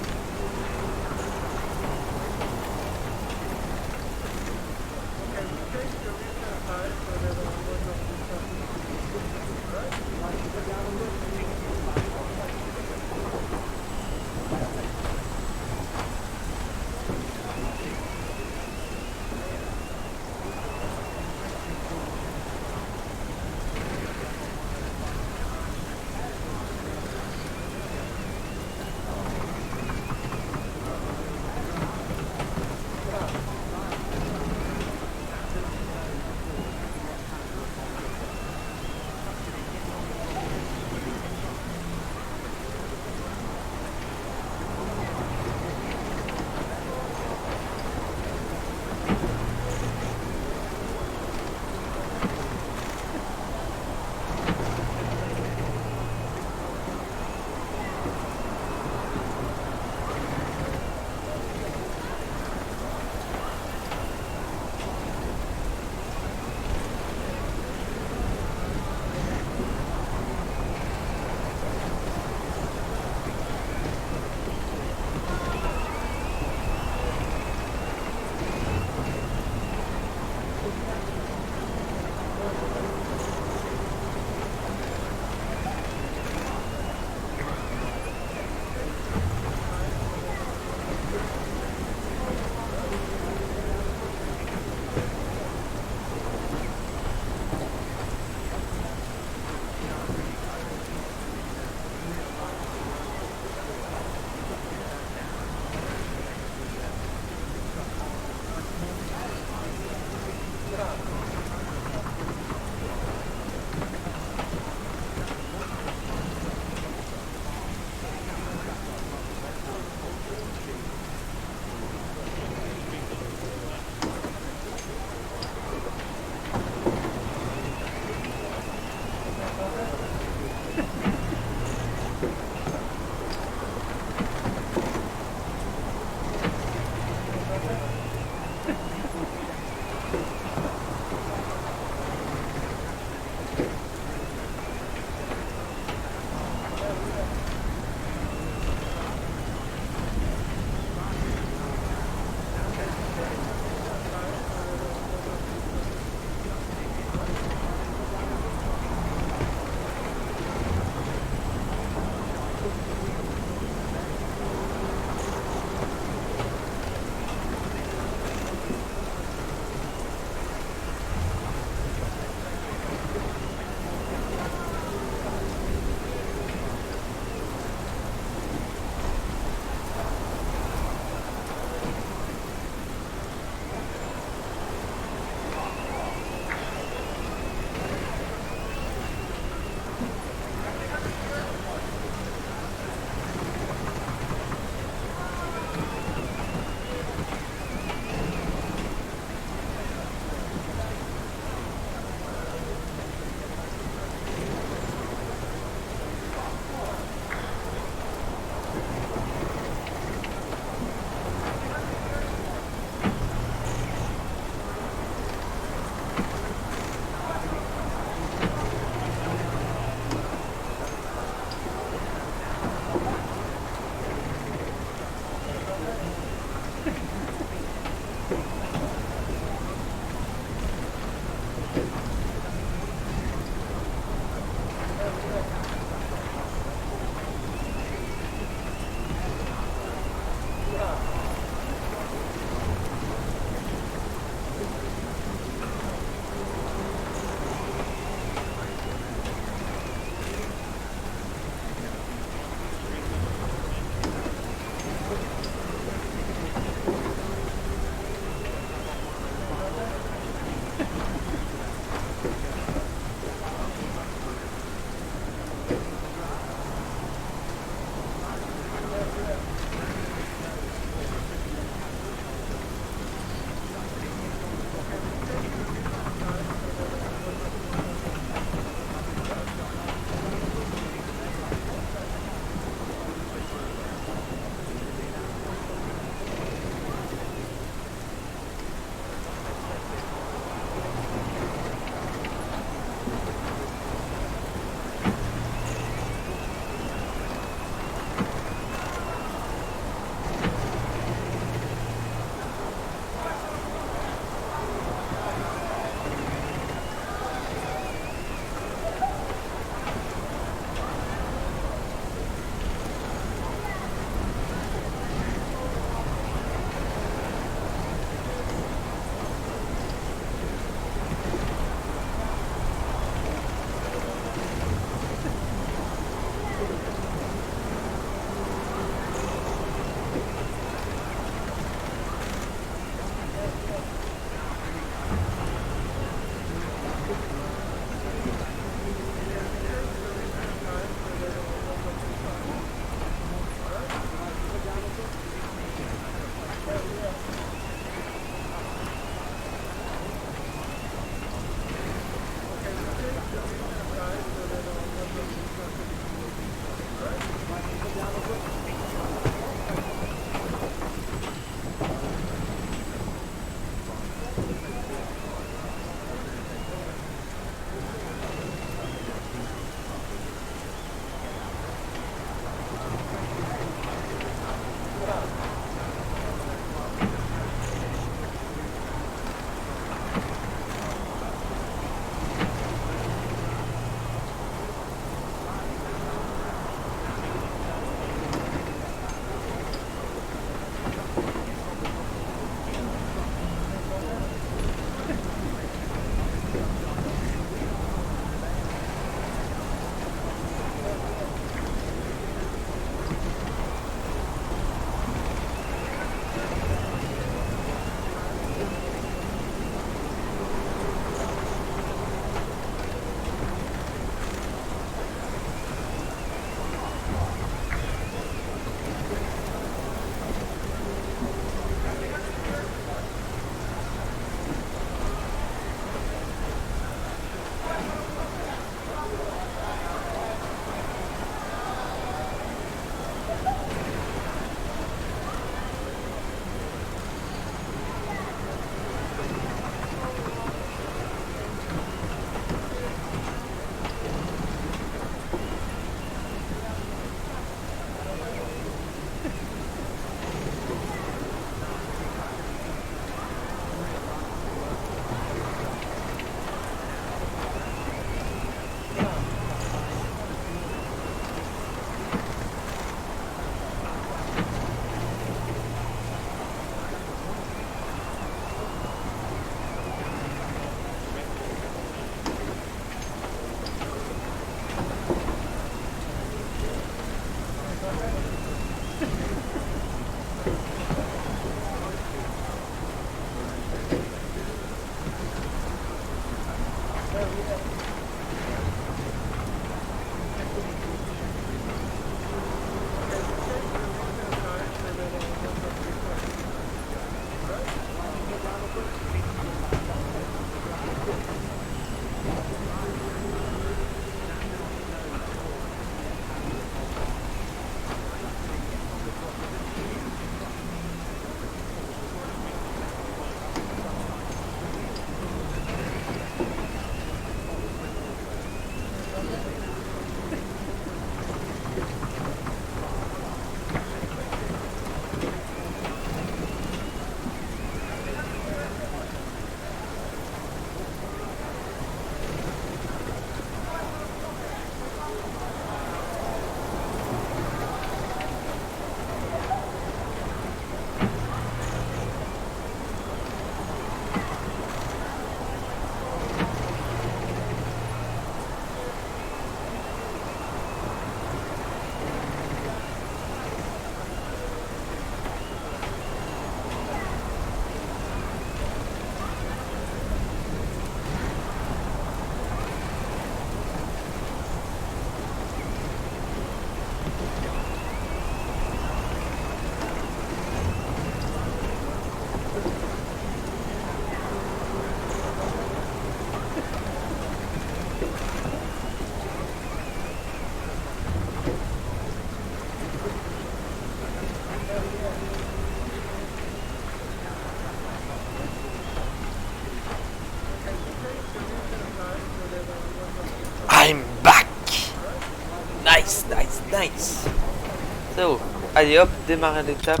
C'est haut. Allez hop, démarrer l'étape.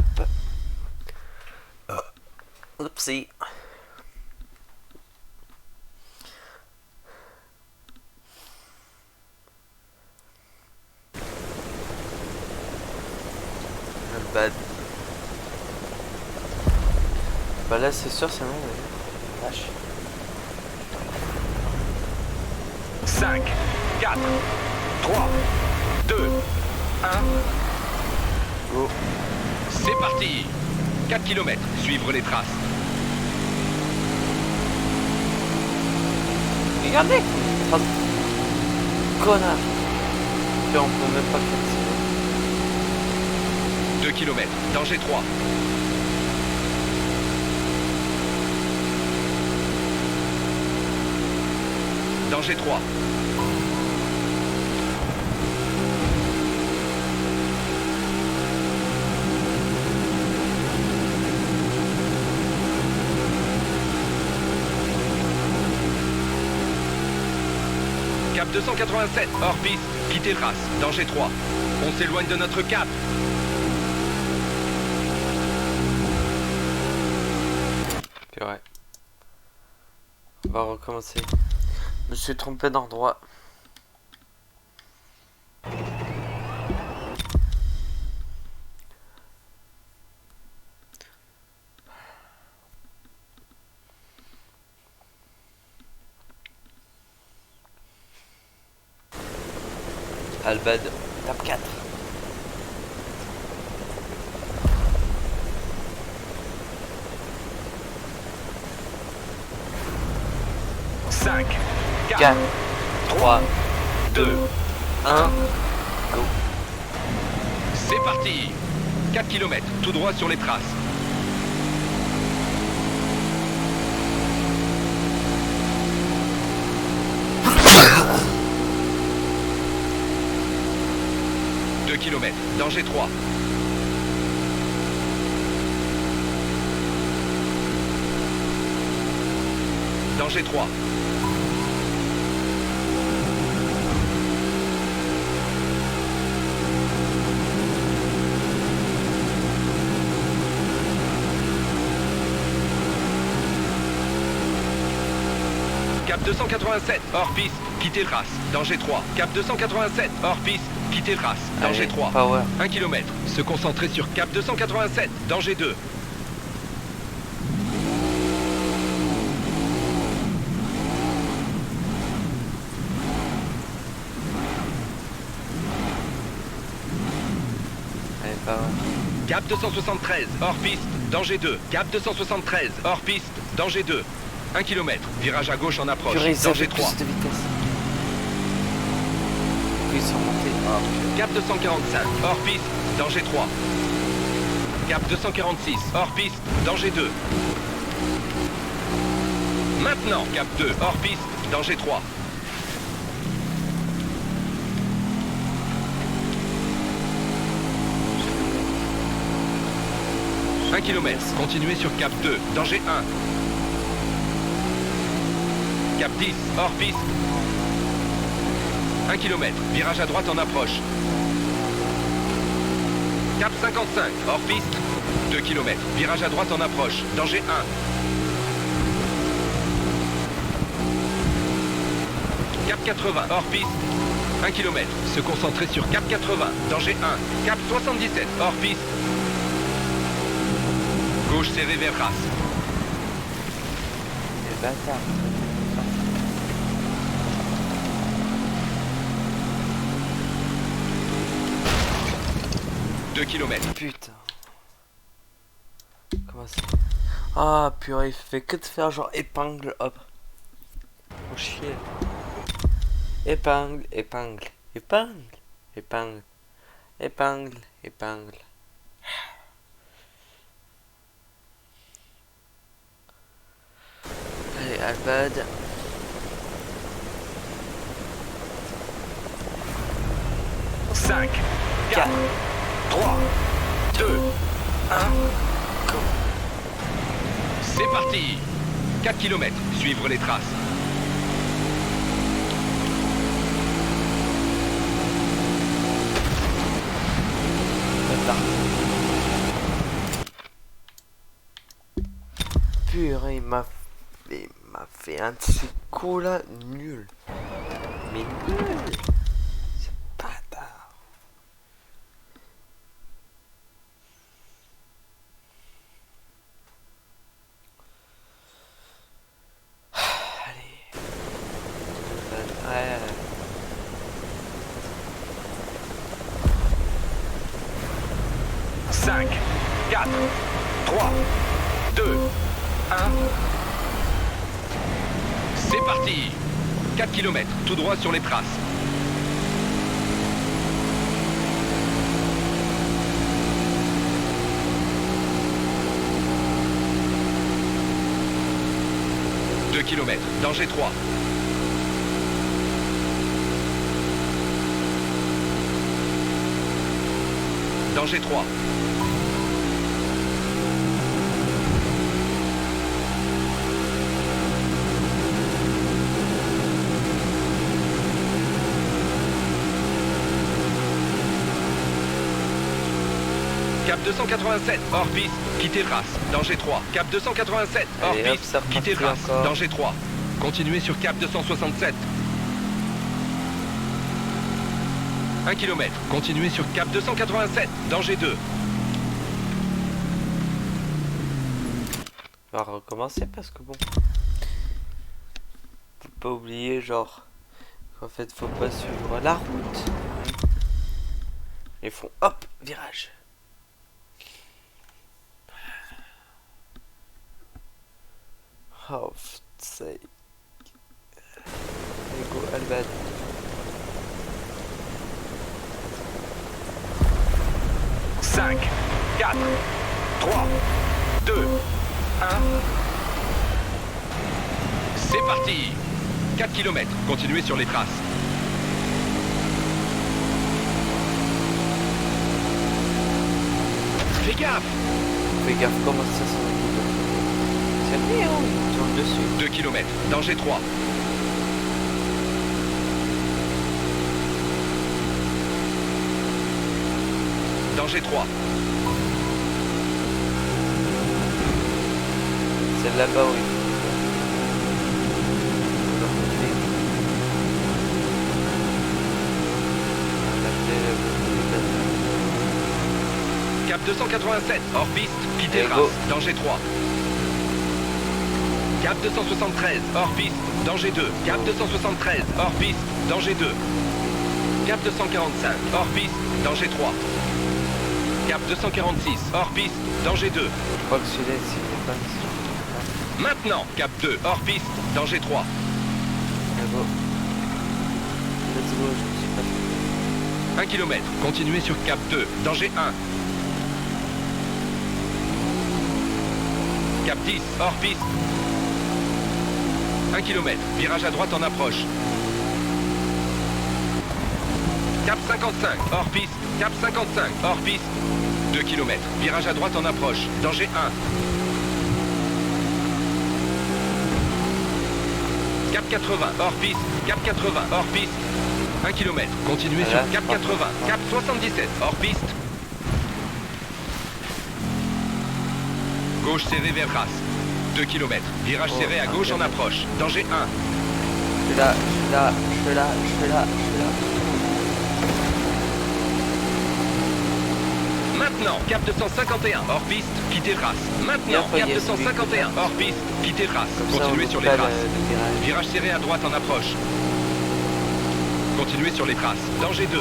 Oupsie. Bad. Bah là c'est sûr, c'est bon. Vache. 5, 4, 3, 2, 1. Go. C'est parti. 4 km, suivre les traces. Regardez. Connard. Puis on peut même pas continuer. 2 km, danger 3. Danger 3. Cap 287, hors piste, quittez trace, danger 3. On s'éloigne de notre cap. Purée. On va recommencer. Je me suis trompé d'endroit. Albad, top 4. Cinq, 4, 3, 2, 1. Go. C'est parti. 4 km, tout droit sur les traces. Km, danger 3. Danger 3. Cap 287, hors piste, quittez trace, danger 3. Cap 287, hors piste, quittez trace, danger Allez, 3. power. 1 km, se concentrer sur Cap 287, danger 2. Allez, power. Cap 273, hors piste, danger 2. Cap 273, hors piste, danger 2. 1 km, virage à gauche en approche, Purée, ils danger avaient 3. plus de vitesse. Ils sont montés. Cap 245, hors piste, danger 3. Cap 246, hors piste, danger 2. Maintenant, Cap 2, hors piste, danger 3. Un kilomètre, continuez sur Cap 2, danger 1. Cap 10, hors piste. 1 km, virage à droite en approche. Cap 55, hors piste. 2 km, virage à droite en approche, danger 1. Cap 80, hors piste. 1 km, se concentrer sur Cap 80, danger 1. Cap 77, hors piste. Gauche serrée vers race. Les bâtards. 2 km. Putain. Comment ça? Ah purée, il fait que de faire genre épingle, hop. Oh chier. Épingle, épingle, épingle, épingle, épingle, épingle. Allez, Albad. Cinq, 4, 3, 2, 1. Go. C'est parti. 4 km, suivre les traces. là. Purée, il m'a fait un de ces coups là nul. Mais nul. C'est bâtard. Allez. Ouais. 5, 4, 3, 2, 1. C'est parti. 4 km, tout droit sur les traces. « 2 km, danger 3. Danger 3. Cap 287, hors piste, quittez trace, danger 3. Cap 287, hors Allez, hop, piste, c'est reparti quittez trace, encore. danger 3. Continuez sur Cap 267. 1 km, continuez sur Cap 287, danger 2. On va recommencer parce que bon. Faut pas oublier genre qu'en fait faut pas suivre la route. Ils font hop, virage. Oh, c'est. Allez, go, Alban. « 5, 4, 3, 2, 1. C'est parti. 4 km, continuez sur les traces. Fais gaffe. Fais gaffe, comment ça s'en occupe. C'est bien, il tourne dessus. 2 km, danger 3. Danger 3. C'est là-bas où il faut. Cap 287, hors piste, quittez Allez, trace, go. danger 3. Cap 273, hors piste, danger 2. Cap 273, hors piste, danger 2. Cap 245, hors piste, danger 3. Cap 246, hors piste, danger 2. Je crois que celui-là, c'était pas sûr. Maintenant, Cap 2, hors piste, danger 3. Allez, go. Let's go, je me suis pas. 1 km, continuez sur Cap 2, danger 1. Cap 10, hors piste. 1 km, virage à droite en approche. Cap 55, hors piste. Cap 55, hors piste. 2 km, virage à droite en approche. Danger 1. Cap 80, hors piste. Cap 80, hors piste. 1 km, continuez sur Cap 80. Cap 77, hors piste. Gauche serrée vers Race. 2 km, virage serré à gauche en approche. Danger 1. Je suis là, je suis là, je suis là, je suis là, je suis là. Maintenant, Cap 251, hors piste, quittez trace. Maintenant, Bien, Cap yes, 251, hors piste, quittez trace. Comme ça, Continuez on sur loupe les pas traces. le virage. Virage serré à droite en approche. Continuez sur les traces. Danger 2.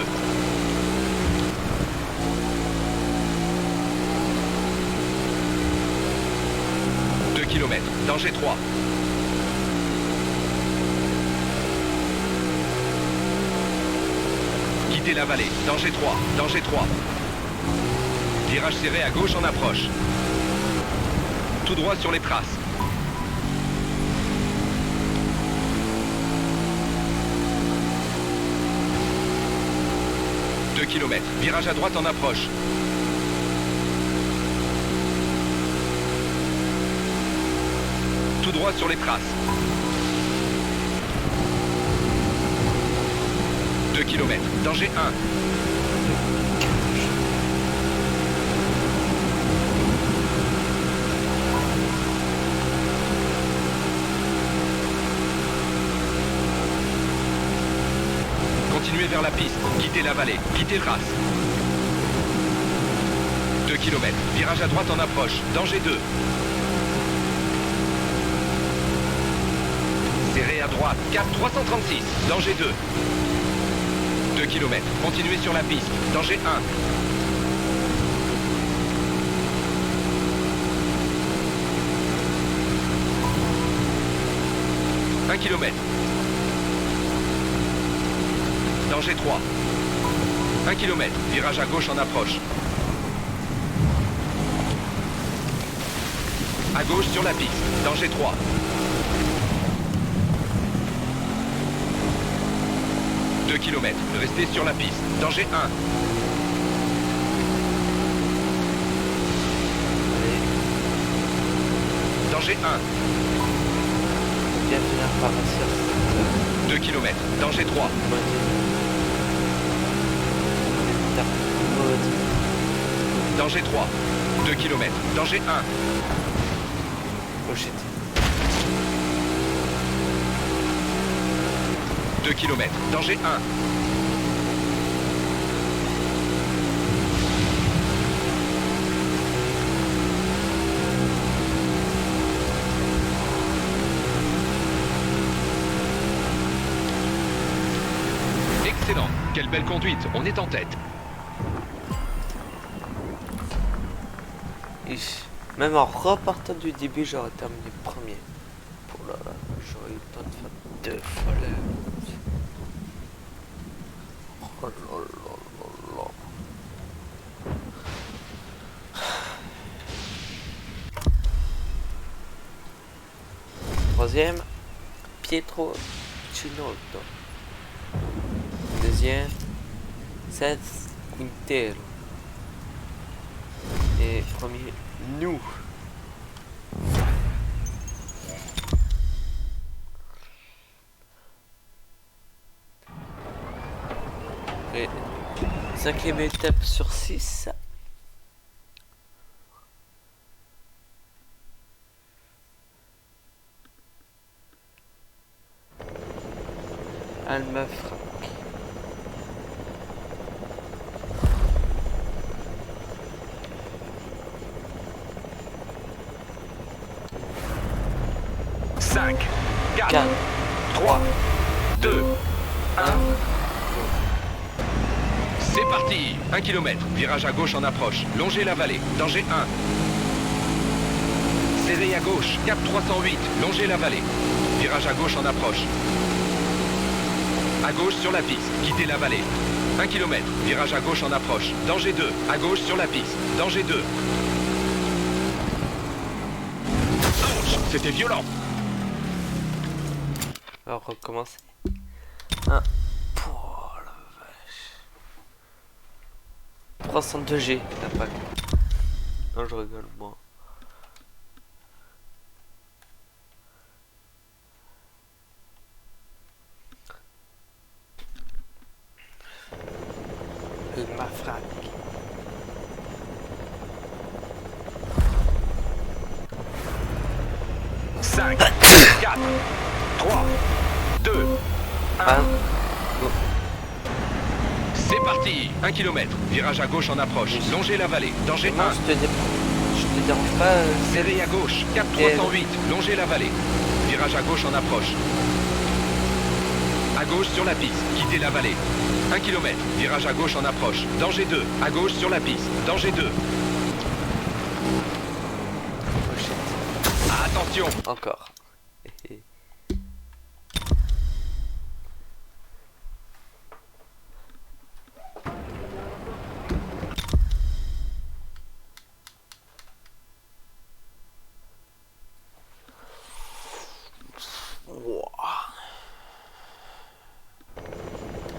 Km, danger 3. Quittez la vallée, danger 3, danger 3. Virage serré à gauche en approche. Tout droit sur les traces. « 2 km, virage à droite en approche. Tout droit sur les traces. 2 km, danger 1. Continuez vers la piste. Quittez la vallée. Quittez le ras. 2 km. Virage à droite en approche. Danger 2. Serré à droite. Cap 336. Danger 2. 2 km. Continuez sur la piste. Danger 1. Un kilomètre. Danger 3. 1 km. Virage à gauche en approche. À gauche sur la piste. Danger 3. Deux kilomètres. Restez sur la piste. Danger 1. Danger 1. Bien finir par réussir. 2 km. Danger 3. Danger 3. 2 km. Danger 1. Oh shit. 2 km. Danger 1. Excellent. Quelle belle conduite. On est en tête. Même en repartant du début, j'aurais terminé premier. Oh là là, j'aurais eu le temps de faire 2 fois la route. Oh là là là là. Troisième, Pietro Cinotto. Deuxième, Seth Quintero. Et premier, nous. Et 5e étape sur 6. Almafra. 5, 4, 4, 3, 2, 1. C'est parti. 1 km. Virage à gauche en approche. Longez la vallée. Danger 1. Serré à gauche. Cap 308. Longez la vallée. Virage à gauche en approche. À gauche sur la piste. Quittez la vallée. 1 km. Virage à gauche en approche. Danger 2. À gauche sur la piste. Danger 2. Ouch, c'était violent. Alors recommencer. 1. Oh la vache. 302G d'impact. Non, je rigole, moi. Elle m'a frappé. Cinq, 4, 3, 2, 1. C'est parti. 1 km. Virage à gauche en approche. Longez la vallée. Danger 1. Non, je te dérange pas. Serré à gauche. Cap 308. Longez la vallée. Virage à gauche en approche. À gauche sur la piste. Quittez la vallée. 1 km. Virage à gauche en approche. Danger 2. À gauche sur la piste. Danger 2. Oh shit. Attention. Encore.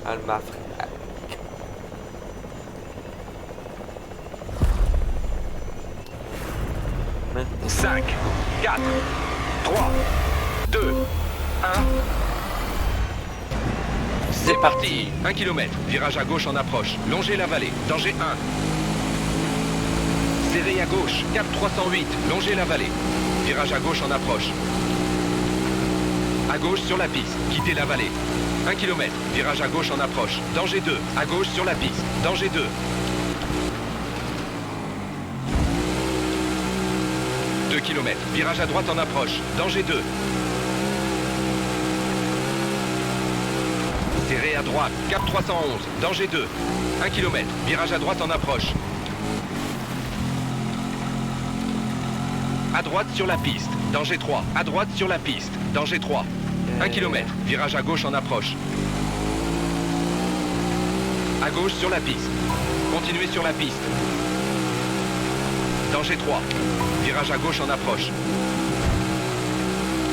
Almafra. 5, 4, 3, 2, 1. C'est parti. 1 km. Virage à gauche en approche. Longez la vallée. Danger 1. Serré à gauche. Cap 308. Longez la vallée. Virage à gauche en approche. À gauche sur la piste. Quittez la vallée. 1 km. Virage à gauche en approche. Danger 2. À gauche sur la piste. Danger 2. 2 km. Virage à droite en approche. Danger 2. Serré à droite. Cap 311. Danger 2. 1 km. Virage à droite en approche. À droite sur la piste. Danger 3. À droite sur la piste. Danger 3. 1 km. Virage à gauche en approche. À gauche sur la piste. Continuez sur la piste. Danger 3. Virage à gauche en approche.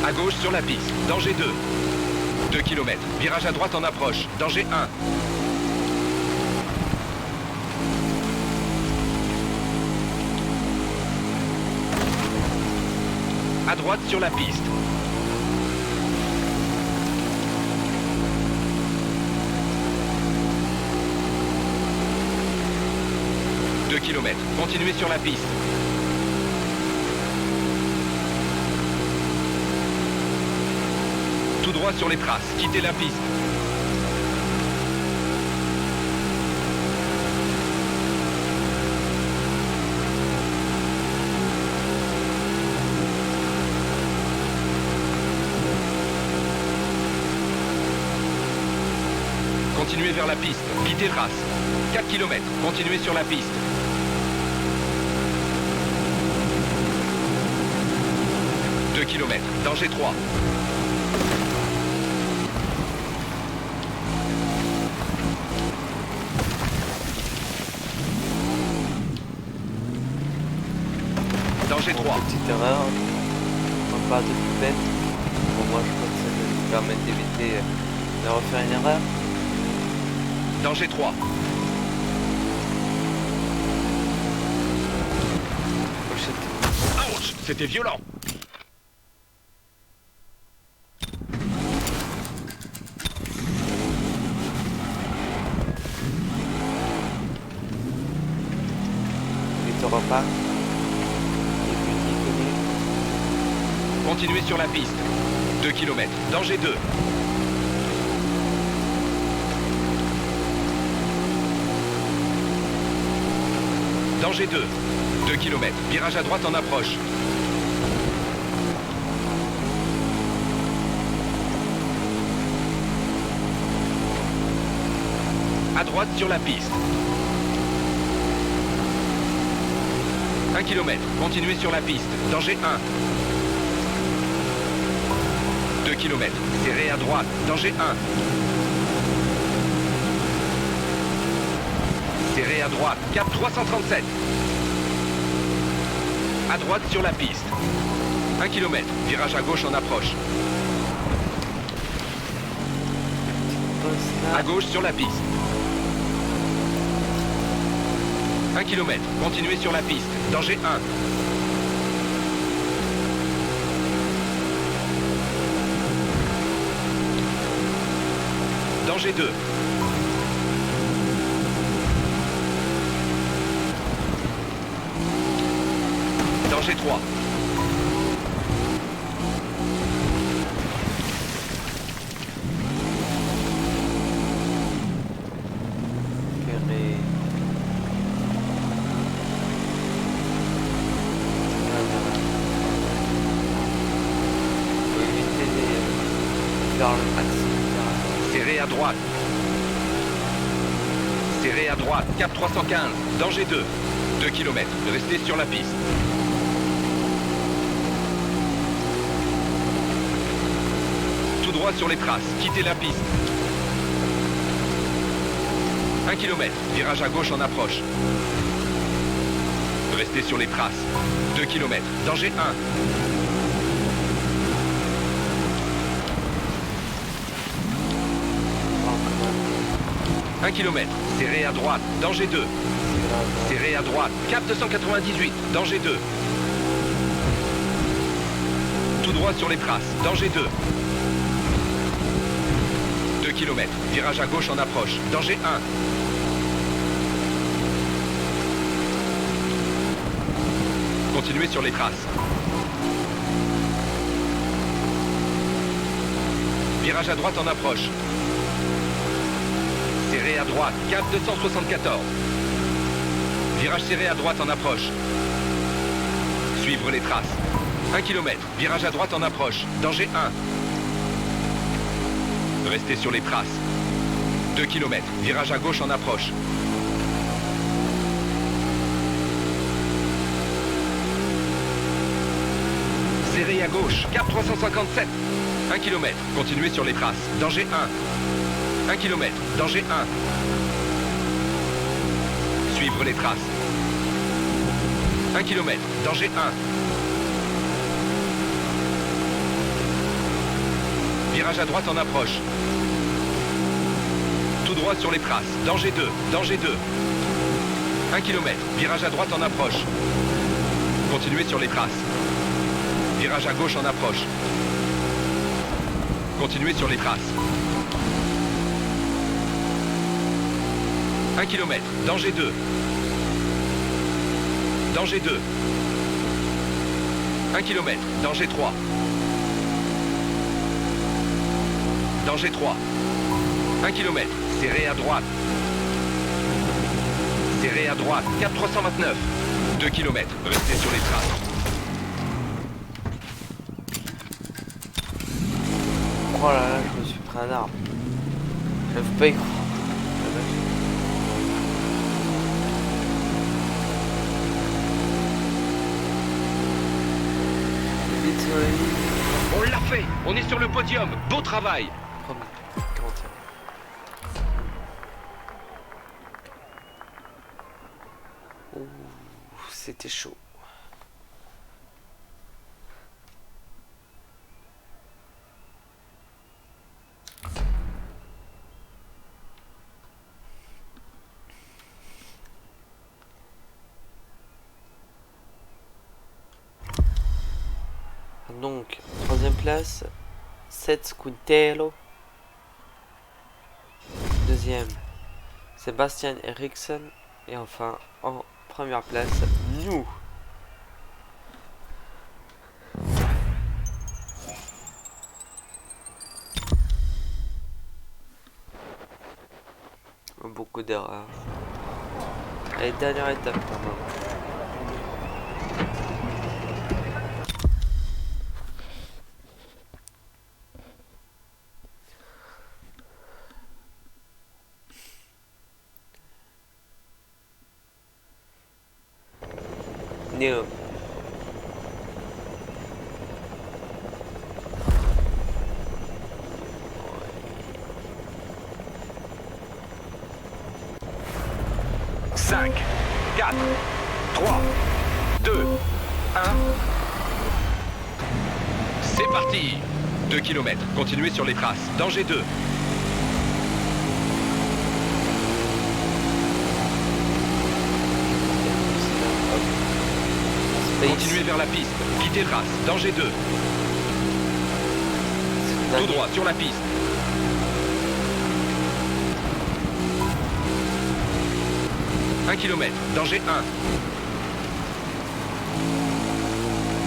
À gauche sur la piste. Danger 2. 2 km. Virage à droite en approche. Danger 1. À droite sur la piste. Km. Continuez sur la piste. Tout droit sur les traces. Quittez la piste. Continuez vers la piste. Quittez trace. 4 km. Continuez sur la piste. Km. Danger 3. Danger 3. Petite erreur. On parle de poubelle. Pour moi, je crois que ça nous permet d'éviter de refaire une erreur. Danger 3. Ouch, c'était violent. Repas. Continuez sur la piste. 2 km. Danger 2. Danger 2. 2 km. Virage à droite en approche. À droite sur la piste. 1 km. Continuez sur la piste. Danger 1. 2 km. Serré à droite. Danger 1. Serré à droite. Cap 337. À droite sur la piste. 1 km. Virage à gauche en approche. À gauche sur la piste. 1 km. Continuez sur la piste. Danger 1. Danger 2. Danger 3. Serré à droite. Serré à droite. Cap 315. Danger 2. 2 km. Restez sur la piste. Tout droit sur les traces. Quittez la piste. 1 km. Virage à gauche en approche. Restez sur les traces. 2 km. Danger 1. 1 km. Serré à droite. Danger 2. Serré à droite. Cap 298. Danger 2. Tout droit sur les traces. Danger 2. 2 km. Virage à gauche en approche. Danger 1. Continuez sur les traces. virage à droite en approche. Serré à droite, cap 274. Virage serré à droite en approche. Suivre les traces. 1 km, virage à droite en approche. Danger 1. Restez sur les traces. 2 km, virage à gauche en approche. Serré à gauche, cap 357. 1 km, continuez sur les traces. Danger 1. 1 km, danger 1. Suivre les traces. 1 km, danger 1. Virage à droite en approche. Tout droit sur les traces. Danger 2, danger 2. 1 km, virage à droite en approche. Continuez sur les traces. Virage à gauche en approche. Continuez sur les traces. 1 km, danger 2. Danger 2. 1 km, danger 3. Danger 3. 1 km, serré à droite. Serré à droite, cap 329. 2 km, restez sur les traces. Oh là là, je me suis pris un arbre. Je peux pas y croire. Vite sur la ligne. On l'a fait. On est sur le podium. Beau travail. Promis. Commentaire. Ouh, c'était chaud. Donc, troisième place, Seth Quintero. Deuxième, Sébastien Eriksson. Et enfin, en première place, nous. Beaucoup d'erreurs. Allez, dernière étape pour moi. Néo. Cinq, 4, 3, 2, 1. C'est parti. 2 km, continuez sur les traces. Danger 2. Continuez vers la piste. Quittez trace. Danger 2. Tout droit sur la piste. Un kilomètre. Danger 1.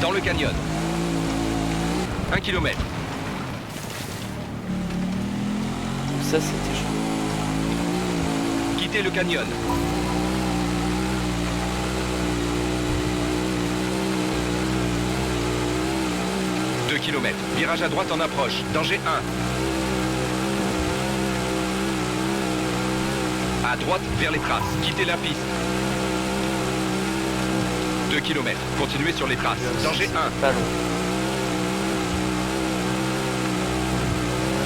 Dans le canyon. 1 km. Ça c'était chaud. Quittez le canyon. Km. Virage à droite en approche. Danger 1. À droite vers les traces. Quittez la piste. 2 km. Continuez sur les traces. Danger 1. Pas long.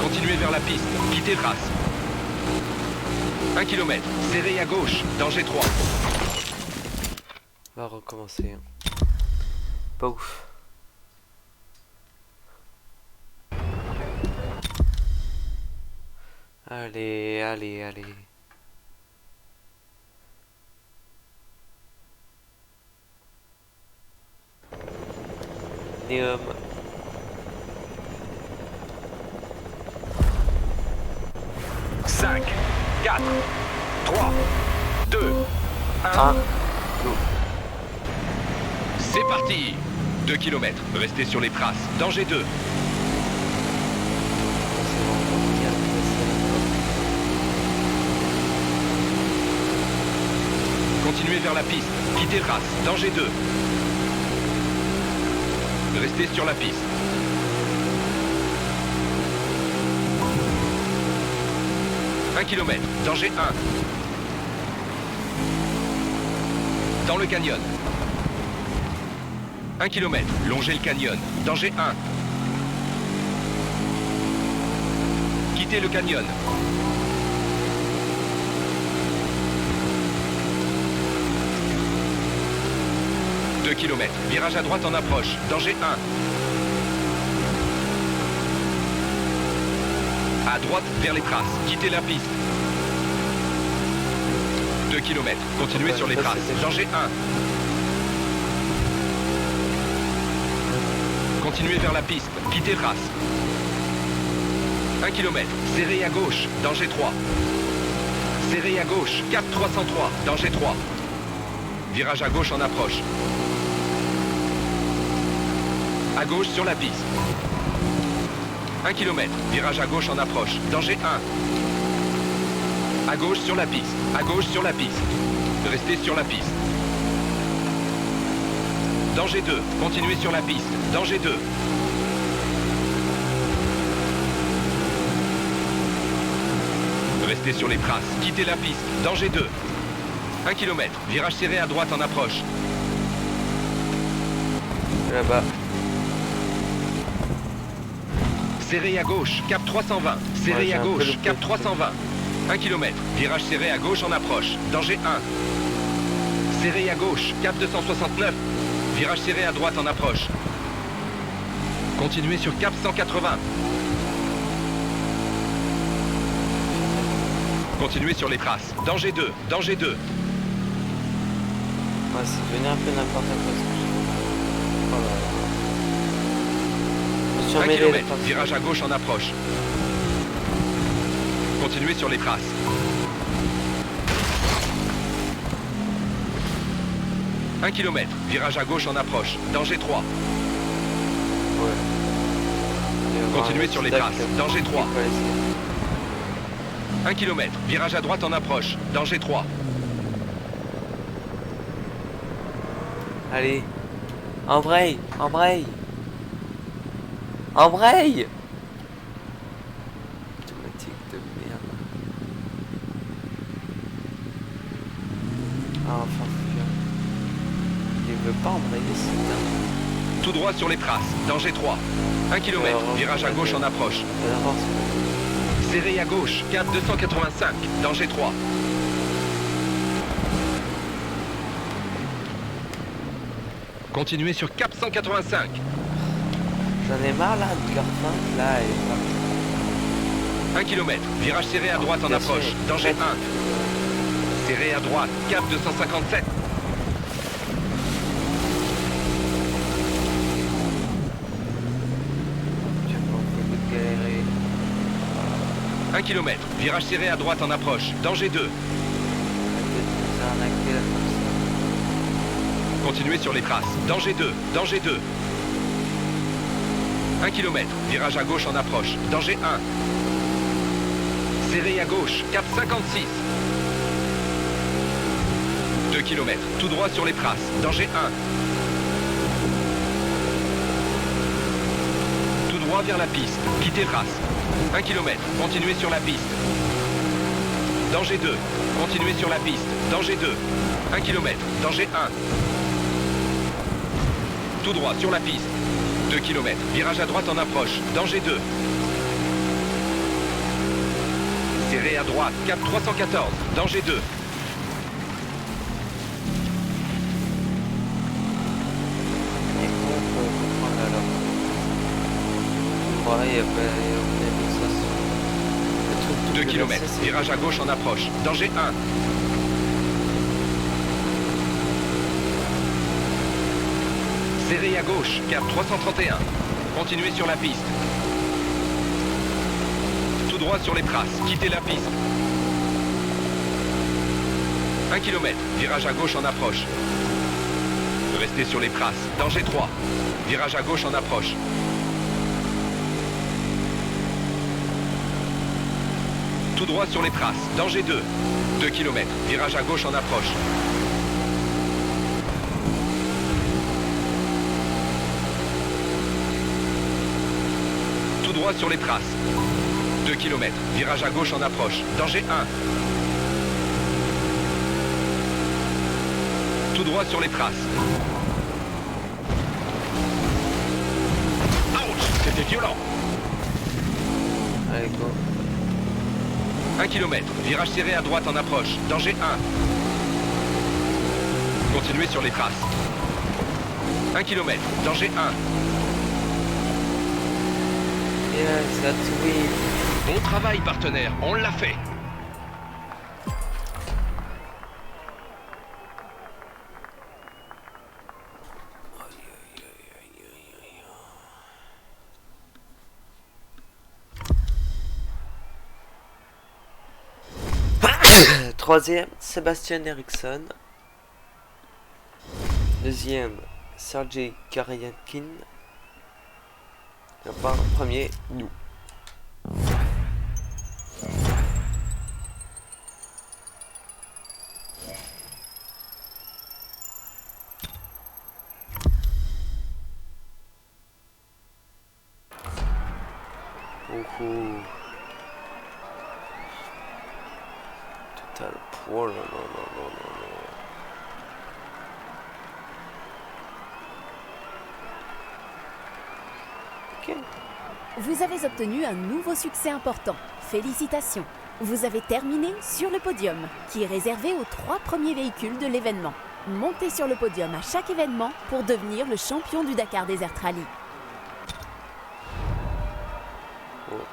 Continuez vers la piste. Quittez trace. 1 km. Serré à gauche. Danger 3. On va recommencer. Pas ouf. Allez, allez, allez. Néum. Cinq, 4, 3, 2, 1. C'est parti. 2 km. Restez sur les traces. Danger 2. Continuez vers la piste. Quittez trace. Danger 2. Restez sur la piste. Un kilomètre. Danger 1. Dans le canyon. 1 kilomètre. Longez le canyon. Danger 1. Quittez le canyon. 2 kilomètres. Virage à droite en approche. Danger 1. À droite vers les traces. Quittez la piste. 2 kilomètres. Continuez sur les traces. Danger 1. Continuez vers la piste. Quittez trace. 1 kilomètre. Serrez à gauche. Danger 3. Serrez à gauche. Cap 303. Danger 3. Virage à gauche en approche. À gauche sur la piste. 1 kilomètre. Virage à gauche en approche. Danger 1. À gauche sur la piste. À gauche sur la piste. Restez sur la piste. Danger 2. Continuez sur la piste. Danger 2. Restez sur les traces. Quittez la piste. Danger 2. 1 kilomètre. Virage serré à droite en approche. Là-bas. Serré à gauche. Cap 320. Serré à gauche. Cap 320. 1 kilomètre. Virage serré à gauche en approche. Danger 1. Serré à gauche. Cap 269. Virage serré à droite en approche. Continuez sur Cap 180. Continuez sur les traces. Danger 2. Danger 2. Ouais, c'est devenu un peu n'importe quoi. Oh là là. Je me suis 1 emmêlé, kilomètre. les parties. Virage à gauche en approche. Continuez sur les traces. Un kilomètre. Virage à gauche en approche. Danger 3. Ouais. Continuez sur les traces. Danger 3. Ouais, 1 kilomètre. Virage à droite en approche. Danger 3. allez. Embraye. Embraye. Embraye. Automatique de merde. Ah, enfin, il veut pas embrayer, c'est dingue. Tout droit sur les traces. Danger 3. 1 kilomètre. Virage à gauche en approche. Serré à gauche. Cap 285. Danger 3. Continuez sur Cap 185. J'en ai marre là de leur fin. Là, et 1 kilomètre. Virage serré à droite en approche. Danger 1. Serré à droite. Cap 257. tu vas pas galérer. 1 kilomètre. Virage serré à droite en approche. Danger 2. Continuez sur les traces. Danger 2. Danger 2. 1 kilomètre. Virage à gauche en approche. Danger 1. Serré à gauche. Cap 56. 2 kilomètres. Tout droit sur les traces. Danger 1. Tout droit vers la piste. Quittez trace. 1 kilomètre. Continuez sur la piste. Danger 2. Continuez sur la piste. Danger 2. 1 kilomètre. Danger 1. Tout droit sur la piste. 2 kilomètres. Virage à droite en approche. Danger 2. Serré à droite. Cap 314. Danger 2. Et on peut comprendre alors. Voilà, il y a pas de 2 kilomètres. Virage à gauche en approche. Danger 1. Serré à gauche. Cap 331. Continuez sur la piste. Tout droit sur les traces. Quittez la piste. 1 kilomètre. Virage à gauche en approche. Restez sur les traces. Danger 3. Virage à gauche en approche. Tout droit sur les traces. Danger 2. 2 kilomètres. Virage à gauche en approche. droit sur les traces. 2 km. Virage à gauche en approche. Danger 1. Tout droit sur les traces. Ouch! C'était violent. Allez, go. 1 km. Virage serré à droite en approche. Danger 1. Continuez sur les traces. 1 km. Danger 1. Yes, that's win. Bon travail, partenaire. On l'a fait. Troisième, Sébastien Eriksson. Deuxième, Sergei Karyakin. Et enfin, premier, nous. Ouhou. Total. Oh là là là là là là. Ok. Vous avez obtenu un nouveau succès important. Félicitations. Vous avez terminé sur le podium, qui est réservé aux 3 premiers véhicules de l'événement. Montez sur le podium à chaque événement pour devenir le champion du Dakar Desert Rally. Oh.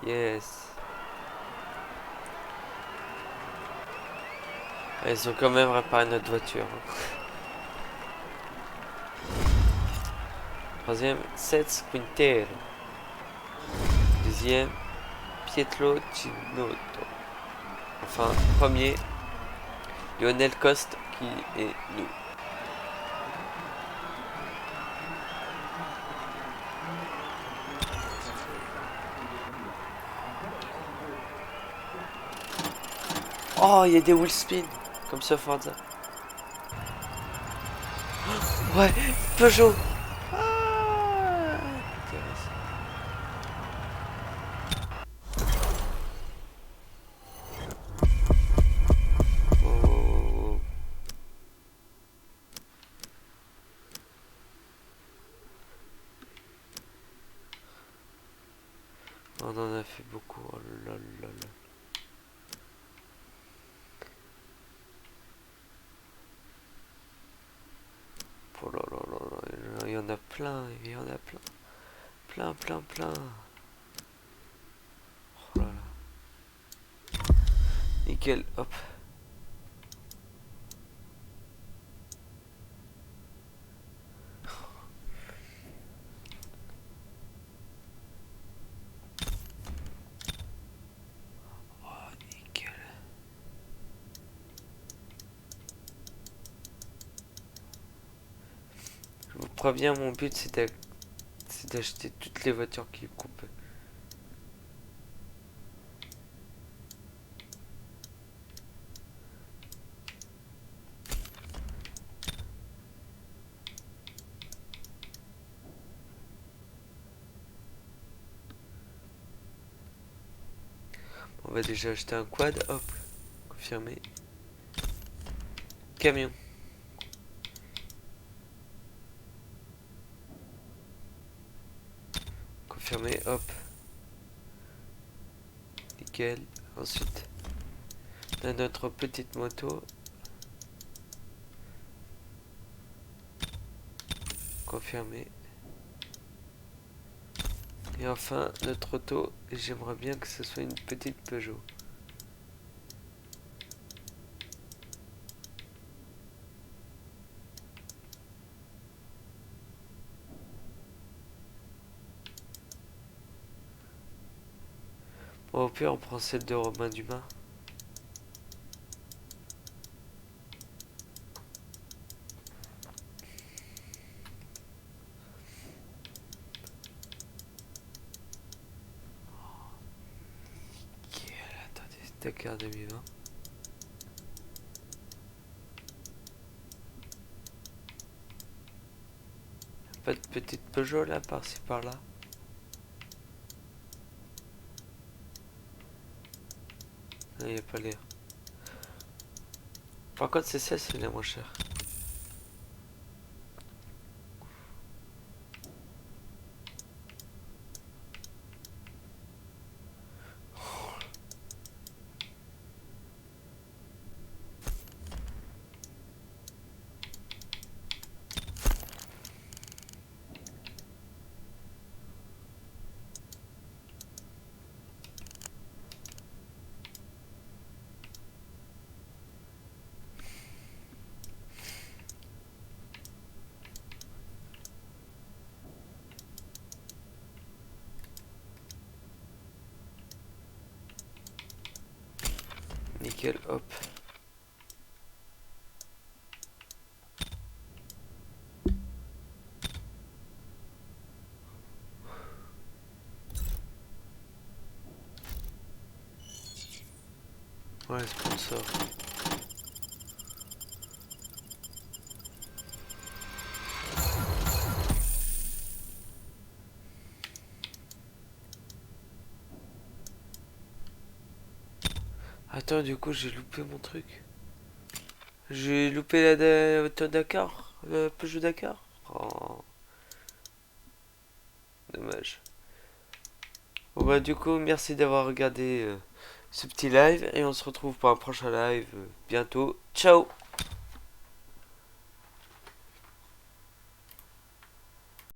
Yes. Ils ont quand même réparé notre voiture. Troisième, Seth Quintero. Deuxième, Pietro Cinotto. Enfin, premier, Lionel Coste qui est nous. Oh, il y a des wheel spin comme sur Forza. Ouais, Peugeot. Ah, intéressant. Oh. On en a fait beaucoup. Oh là là là. Oh là là là là, il y en a plein, il y en a plein. Plein. Oh là là. Nickel, hop. Oh, nickel. Je vous préviens, mon but c'est d'acheter toutes les voitures qui coupent. On va déjà acheter un quad, hop, confirmé. Camion. Confirmé, hop. Nickel. Ensuite, on a notre petite moto. Confirmé. Et enfin, notre auto. Et j'aimerais bien que ce soit une petite Peugeot. Bon, au pire, on prend celle de Romain Dumas. Attendez, Dakar 2020. Pas de petite Peugeot là, par-ci par-là. Il n'y a pas l'air. Par contre, c'est ça, c'est la moins chère. Nickel, hop. Ouais, sponsor. Attends, du coup, j'ai loupé mon truc. J'ai loupé la Dakar, le Peugeot Dakar. Oh, dommage. Bon bah du coup, merci d'avoir regardé ce petit live et on se retrouve pour un prochain live bientôt. Ciao!